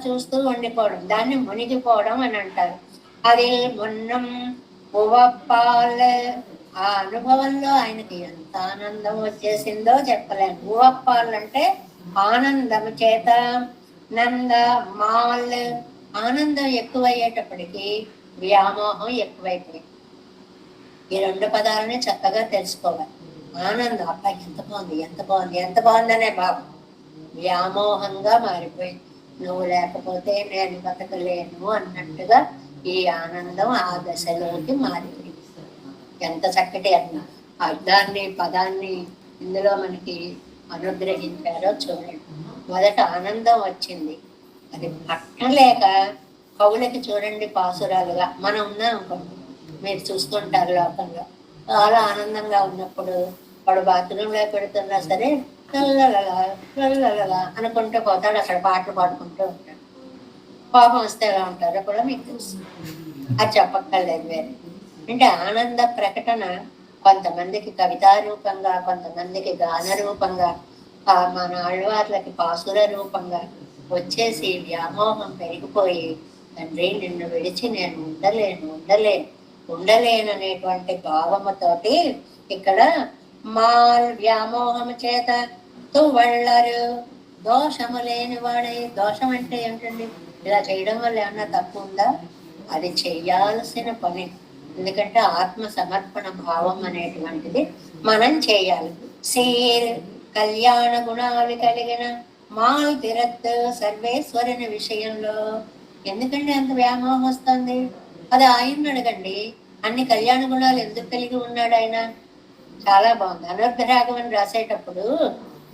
చూస్తూ ఉండిపోవడం, దాన్ని మునిగిపోవడం అని అంటారు. అది మొన్నం ఉవప్పాల. ఆ అనుభవంలో ఆయనకి ఎంత ఆనందం వచ్చేసిందో చెప్పలేము. ఉవప్పాలంటే ఆనందం చేత, నంద మాల్ ఆనందం ఎక్కువయ్యేటప్పటికి వ్యామోహం ఎక్కువైపోయింది. ఈ 2 పదాలని చక్కగా తెలుసుకోవాలి. ఆనందం, అబ్బా ఎంత బాగుంది ఎంత బాగుంది ఎంత బాగుందనే భావం వ్యామోహంగా మారిపోయింది. నువ్వు లేకపోతే నేను బతకలేను అన్నట్టుగా ఈ ఆనందం ఆ దశలోకి మారిపోయింది. ఎంత చక్కటి అర్థాన్ని పదాన్ని ఇందులో మనకి అనుగ్రహించారో చూడండి. మొదట ఆనందం వచ్చింది, అది పట్టలేక కవులకి చూడండి పాసురాలుగా మనం ఉన్నాం అనుకోండి, మీరు చూస్తుంటారు లోకంలో చాలా ఆనందంగా ఉన్నప్పుడు వాడు బాత్రూంలో పెడుతున్నా సరే లల్లలలా అనుకుంటూ పోతాడు, అక్కడ పాటలు పాడుకుంటూ ఉంటాడు. కోపం వస్తే ఎలా ఉంటారో కూడా మీకు తెలుసు, అది చెప్పక్కర్లేదు. వేరే అంటే ఆనంద ప్రకటన కొంతమందికి కవితా రూపంగా, కొంతమందికి గాన రూపంగా, మన ఆళ్వార్లకి పాసుర రూపంగా వచ్చేసి వ్యామోహం పెరిగిపోయి తండ్రి నిన్ను విడిచి నేను ఉండలేననేటువంటి భావముతోటి ఇక్కడ మాల్ వ్యామోహము చేత తువళ్ళరు దోషము లేని వాడే. దోషం అంటే ఏమిటండి? ఇలా చేయడం వల్ల ఏమన్నా తప్పు ఉందా? అది చెయ్యాల్సిన పని. ఎందుకంటే ఆత్మ సమర్పణ భావం అనేటువంటిది మనం చేయాలి. సీర్ కళ్యాణ గుణాలు కలిగిన మాల్ తిరత్ సర్వేశ్వరుని విషయంలో ఎందుకంటే అంత వ్యామోహం వస్తుంది? అది ఆయన్ని అడగండి. అన్ని కళ్యాణ గుణాలు ఎందుకు కలిగి ఉన్నాడు ఆయన? చాలా బాగుంది. అనర్ధరాఘవన్ రాసేటప్పుడు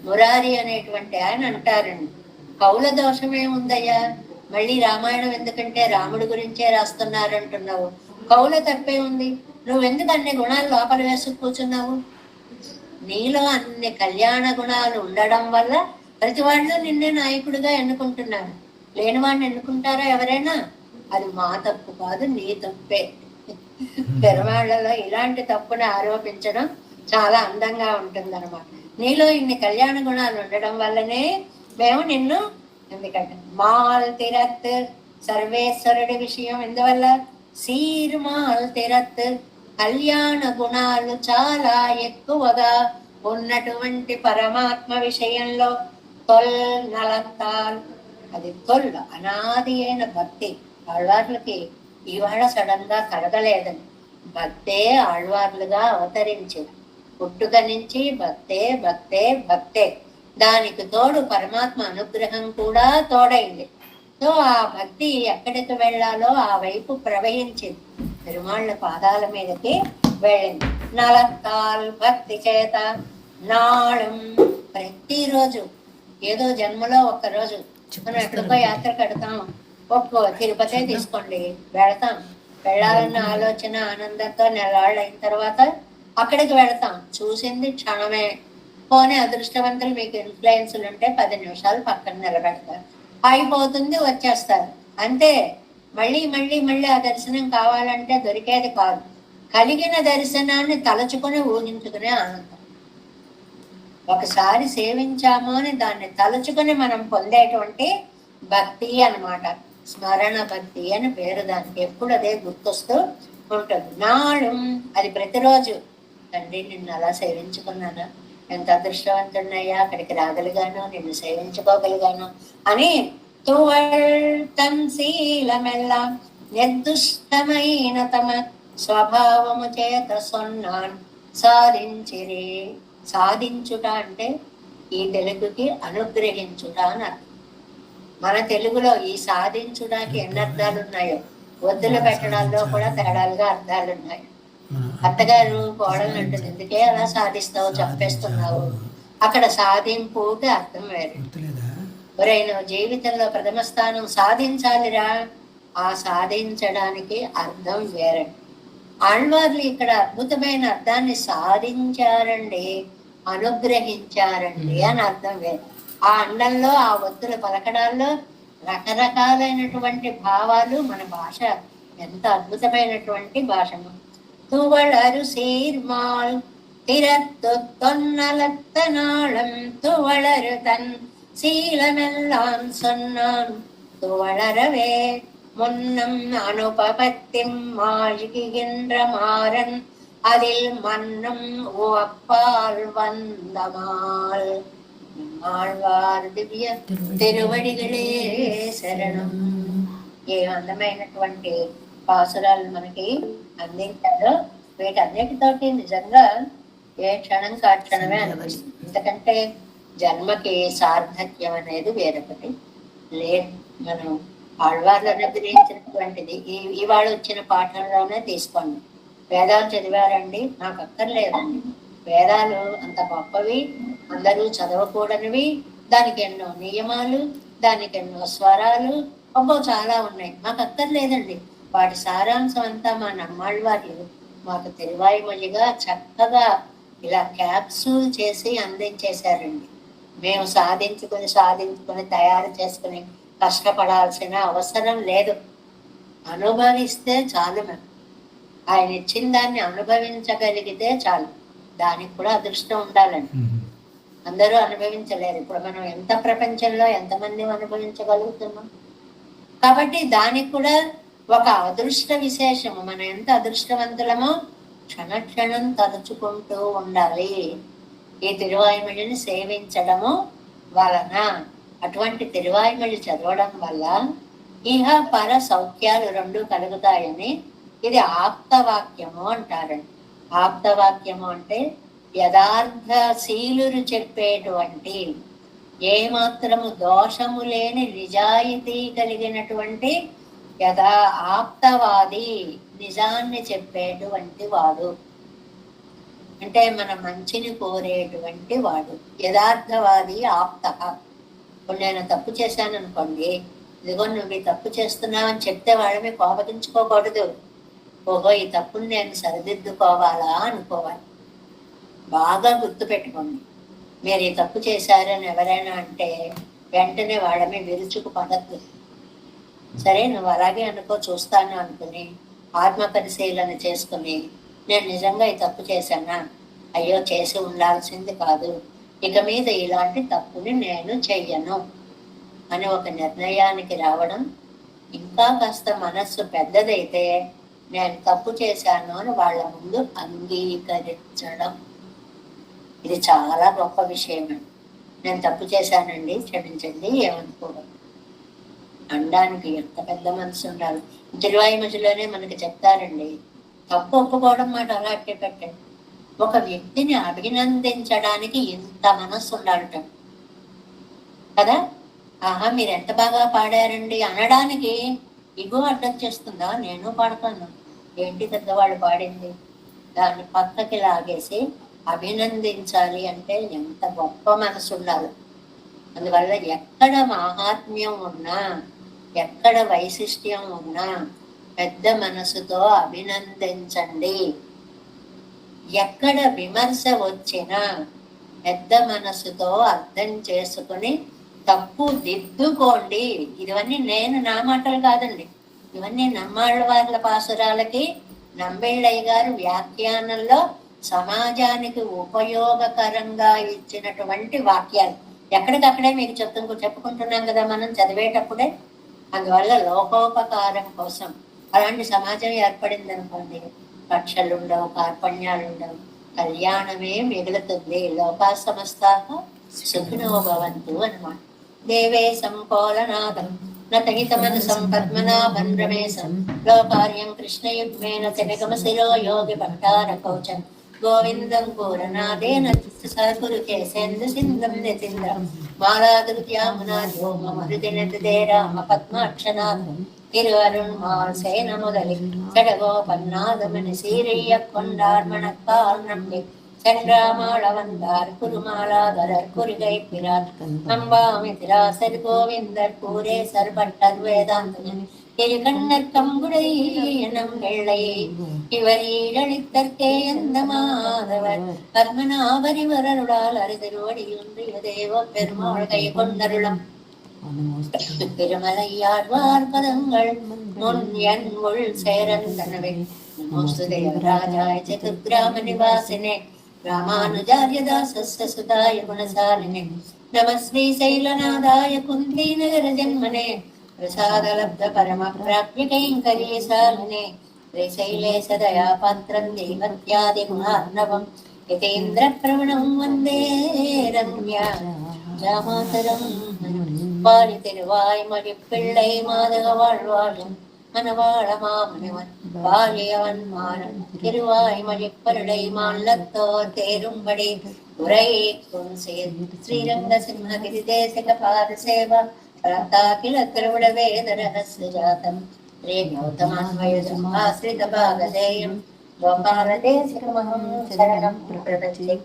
మురారి అనేటువంటి ఆయన అంటారండి, కౌల దోషమేముందయ్యా, మళ్ళీ రామాయణం ఎందుకంటే రాముడి గురించే రాస్తున్నారంటున్నావు, కౌల తప్పే ఉంది, నువ్వెందుకు అన్ని గుణాలు లోపల వేసుకు కూర్చున్నావు? నీలో అన్ని కళ్యాణ గుణాలు ఉండడం వల్ల ప్రతి వాళ్ళు నిన్నే నాయకుడిగా ఎన్నుకుంటున్నారు. లేని వాడిని ఎన్నుకుంటారా ఎవరైనా? అది మా తప్పు కాదు, నీ తప్పే. పెరవాళ్లలో ఇలాంటి తప్పుని ఆరోపించడం చాలా అందంగా ఉంటుంది అనమాట. నీలో ఇన్ని కళ్యాణ గుణాలు ఉండడం వల్లనే మేము నిన్ను, ఎందుకంటే మాల్ తిరత్ సర్వేశ్వరుడి విషయం ఎందువల్ల, సీర్మాల్ తిరత్ కళ్యాణ గుణాలు చాలా ఎక్కువగా ఉన్నటువంటి పరమాత్మ విషయంలో తొల్ నలతాల్, అది తొల్ అనాది అయిన భక్తి. ఆళ్వార్లకి ఇవాళ సడన్ గా కలగలేదని, భక్తే ఆళ్వార్లుగా అవతరించింది. పుట్టుక నుంచి భక్తే భక్తే భక్తే, దానికి తోడు పరమాత్మ అనుగ్రహం కూడా తోడైంది. సో ఆ భక్తి ఎక్కడికి వెళ్ళాలో ఆ వైపు ప్రవహించింది, పెరుమాళ్ళ పాదాల మీదకి వెళ్ళింది. నలతాల్ భక్తి చేత నాళం, ప్రతిరోజు ఏదో జన్మలో ఒక్కరోజు మనం ఎక్కడికో యాత్ర కడతాం, ఒక్కో తిరుపతి తీసుకోండి వెళతాం, వెళ్ళాలన్న ఆలోచన ఆనందంతో నెలవాళ్ళు అయిన తర్వాత అక్కడికి వెళతాం, చూసింది క్షణమే. పోనీ అదృష్టవంతులు మీకు ఇన్ఫ్లుయెన్స్లు ఉంటే 10 నిమిషాలు పక్కన నిలబెడతారు, అయిపోతుంది, వచ్చేస్తారు, అంతే. మళ్ళీ మళ్ళీ మళ్ళీ ఆ దర్శనం కావాలంటే దొరికేది కాదు. కలిగిన దర్శనాన్ని తలుచుకుని ఊహించుకునే ఆనందం. ఒకసారి సేవించాము అని దాన్ని తలుచుకుని మనం పొందేటువంటి భక్తి అన్నమాట. స్మరణ భక్తి అని పేరు దానికి, ఎప్పుడు అదే గుర్తొస్తూ ఉంటుంది. నాడు అది ప్రతిరోజు, తండ్రి నిన్ను అలా సేవించుకున్నానా, ఎంత అదృష్టవంతున్నయ్యా, అక్కడికి రాగలిగాను, నిన్ను సేవించుకోగలిగాను అని తువల్తం శీలమెల్లా నిర్దుష్టమైన తమ స్వభావము చేత సొన్నాన్ సాధించిరే. సాధించుట అంటే ఈ తెలుగుకి అనుగ్రహించుట అని అర్థం. మన తెలుగులో ఈ సాధించుటానికి ఎన్ని అర్థాలు ఉన్నాయో, వద్దులు పెట్టడాల్లో కూడా తేడాలుగా అర్థాలు ఉన్నాయి. అత్తగారు కోడలు అంటుంది, ఎందుకే అలా సాధిస్తావు, చంపేస్తున్నావు. అక్కడ సాధింపుకి అర్థం వేరు. ఎవరైనా జీవితంలో ప్రథమ స్థానం సాధించాలిరా, ఆ సాధించడానికి అర్థం వేరండి. ఆళ్వార్లు ఇక్కడ అద్భుతమైన అర్థాన్ని సాధించారండి, అనుగ్రహించారండి అని అర్థం వేరు. ఆ అండంలో ఆ ఒత్తుల పలకడాల్లో రకరకాలైనటువంటి భావాలు. మన భాష ఎంత అద్భుతమైనటువంటి భాషము. துவளரு சீர்மால் திறத்து தொன்னலத்தனாளம் துவளரு தன் சீலமெல்லாம் சொன்னான் துவளரவே முன்னம் அனுபவத்திம் மாழ்கின்ற மாறன் அதில் மன்னும் அப்பால் வந்தமால். ఆళ్వార్ దివ్య తిరువడిகளே శరణం. ఏ అందమైనటువంటి పాసురాలు మనకి అందించారో వీటన్నిటితోటి నిజంగా ఏ క్షణం ఆ క్షణమే అనిపిస్తుంది. ఎందుకంటే జన్మకి సార్థక్యం అనేది వేరొకటి లేదు. మనం ఆళ్వార్లు అనుగ్రహించినటువంటిది ఇవాళ వచ్చిన పాఠంలోనే తీసుకోండి. వేదాలు చదివారండి, నాకు అక్కర్లేదండి. వేదాలు అంత గొప్పవి, అందరూ చదవకూడనివి, దానికి ఎన్నో నియమాలు, దానికి ఎన్నో స్వరాలు, చాలా ఉన్నాయి, మాకు అక్కర్లేదండి. వాటి సారాంశం అంతా మా నమ్మాళ్వార్లు మాకు తిరువాయిమొழிగా చక్కగా ఇలా క్యాప్సూల్ చేసి అందించేశారండి. మేము సాధించుకుని తయారు చేసుకుని కష్టపడాల్సిన అవసరం లేదు. అనుభవిస్తే చాలు. మేము ఆయన ఇచ్చిన దాన్ని అనుభవించగలిగితే చాలు. దానికి కూడా అదృష్టం ఉండాలండి. అందరూ అనుభవించలేరు. ఇప్పుడు మనం ఎంత ప్రపంచంలో ఎంతమంది అనుభవించగలుగుతున్నాం. కాబట్టి దానికి కూడా ఒక అదృష్ట విశేషము. మనం ఎంత అదృష్టవంతులమో క్షణక్షణం తలుచుకుంటూ ఉండాలి ఈ తిరువాయిమొழிని సేవించడము వలన. అటువంటి తిరువాయిమొഴి చదవడం వల్ల ఇహ పర సౌఖ్యాలు రెండు కలుగుతాయని ఇది ఆప్తవాక్యము అంటారండి. ఆప్తవాక్యము అంటే యథార్థశీలురు చెప్పేటువంటి, ఏమాత్రము దోషము లేని నిజాయితీ కలిగినటువంటి ఆప్తవాది, నిజాన్ని చెప్పేటువంటి వాడు అంటే మన మంచిని కోరేటువంటి వాడు యథార్థవాది. ఆప్త. ఇప్పుడు నేను తప్పు చేశాను అనుకోండి, ఇదిగో నువ్వు ఈ తప్పు చేస్తున్నావని చెప్తే వాళ్ళని కోపగించుకోకూడదు. ఓహో ఈ తప్పుని నేను సరిదిద్దుకోవాలా అనుకోవాలి. బాగా గుర్తుపెట్టుకోండి. మీరు ఈ తప్పు చేశారని ఎవరైనా అంటే వెంటనే వాళ్ళని విరుచుకు పడద్దు. సరే నువ్వు అలాగే అనుకో, చూస్తాను అనుకుని ఆత్మ పరిశీలన చేసుకుని నేను నిజంగా ఈ తప్పు చేశానా, అయ్యో చేసి ఉండాల్సింది కాదు, ఇక మీద ఇలాంటి తప్పుని నేను చెయ్యను అని ఒక నిర్ణయానికి రావడం, ఇంకా కాస్త మనస్సు పెద్దదైతే నేను తప్పు చేశాను అని వాళ్ళ ముందు అంగీకరించడం. ఇది చాలా గొప్ప విషయం అండి. నేను తప్పు చేశానండి, క్షమించండి, ఏమనుకోవడం అనడానికి ఎంత పెద్ద మనసు ఉండాలి. తిరువాయిమజిలోనే మనకి చెప్తారండి, తప్పు ఒప్పుకోవడం మాట అలా అట్టే పెట్టండి, ఒక వ్యక్తిని అభినందించడానికి ఇంత మనస్సు ఉండాలట కదా. ఆహా మీరు ఎంత బాగా పాడారండి అనడానికి ఇగో అడ్డం చేస్తుందా, నేను పాడతాను, ఏంటి పెద్దవాళ్ళు పాడింది, దాన్ని పక్కకి లాగేసి అభినందించాలి అంటే ఎంత గొప్ప మనసు ఉండాలి. అందువల్ల ఎక్కడ మహాత్మ్యం ఉన్నా, ఎక్కడ వైశిష్ట్యం ఉన్నా పెద్ద మనసుతో అభినందించండి. ఎక్కడ విమర్శ వచ్చినా పెద్ద మనసుతో అర్థం చేసుకుని తప్పు దిద్దుకోండి. ఇవన్నీ నేను నా మాటలు కాదండి, ఇవన్నీ నమ్మాళ్ళ వాళ్ళ పాసురాలకి నంబెళ్ళయ్య గారు వ్యాఖ్యానంలో సమాజానికి ఉపయోగకరంగా ఇచ్చినటువంటి వాక్యాలు. ఎక్కడికక్కడే మీకు చెప్పుకుంటున్నాం కదా మనం చదివేటప్పుడే. అందువల్ల లోకోపకారం కోసం అలాంటి సమాజం ఏర్పడింది అనుకోండి, కక్షలు ఉండవు, కార్పణ్యాలు ఉండవు, కళ్యాణమే మిగులుతుంది. లోకా సమస్తాః సుఖినో భవంతు అన్నమాట. దేవే సంకోలనాథం నతహితమనసం పద్మనాభం రమేశం లోకార్యం కృష్ణయుగ్మేన శిరగమ శిరో యోగి భట్టార కౌచం గోవిందం పూరనాదేన సద్గురు కేసేంద్ర సింధం నితింద్రం మాలాదుర్యామునాద్యో మమృదినదే రామ పద్మాక్షనాథం తిరువరుణ్మాల్ సేన முதலி சடகோபன்னாதமணி சீரைய கொண்டார் மணக்கால் நம்பி சென்றாமாள வந்தார் குருமாலாதரர் குறிகை பிரார் அம்பாமிதிராசர் கோவிந்தர் கூரே சர்பட்டர் வேதாந்தன் கண்ணர் கம்புடை எனம் வெள்ளை இவர் ஈழளித்தற்கே எந்த மாதவர் பத்மநாபரிவரருளால் அரிதருவடியொன்றிய தேவ பெருமாள் கை கொண்டருளம் திருமலையாழ்வார் பதங்கள் முன் என் உள் சேரந்தனவே நமோஸ்துதேவராஜாய சதுர்கிராம நிவாசினே ராமானுஜார்ய தாசஸ்ய சுதாய குணசாலினே நம ஸ்ரீ சைலநாதாய குந்தி நகர ஜன்மனே பிரசாதலப்த பரம பிராப்ய கைங்கரீசாலினே శ్రీశైలేశ దయాపాత్రం దేవత్యాది గుణార్ణవం యతేంద్ర ప్రవణం వందే రమ్య జామాతరం பாடி திருவாய் மடிப்பிள்ளை மாதக வாழ்வாழும் மனவாழ மாமனிவன் வாழியவன் மாறன் திருவாய் மடிப்பருளை மாநிலத்தோர் தேரும்படி உரைக்கும் ஸ்ரீரங்க சிம்மகிரி தேசிக பாத சேவா பிராத்தாகில திருவிட வேத ரகசிய ஜாதம் ஸ்ரீ கௌதமான்வயசம் ஆசிரித பாகதேயம் கோபால தேசிகமஹம் சரணம் பிரதட்சே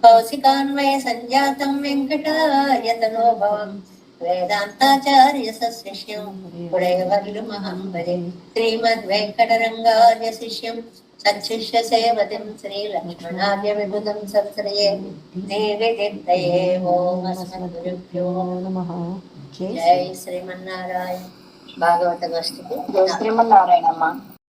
கௌசிகான்வய சஞ்சாతం వెంకటాయతనోభవం వేదాంతాచార్య శిష్యం పుడయవర్లు మహంబరి శ్రీమద్ వెంకటరంగార్య శిష్యం సత్శిష్య సేవతిం శ్రీ లక్ష్మణార్య విభుతం సంశ్రయే దేవిదిత్తయే ఓం అస్మద్గురుభ్యో నమః. జై శ్రీమన్నారాయణ. భాగవత గోష్ఠికి
జై శ్రీమన్నారాయణమ్మ.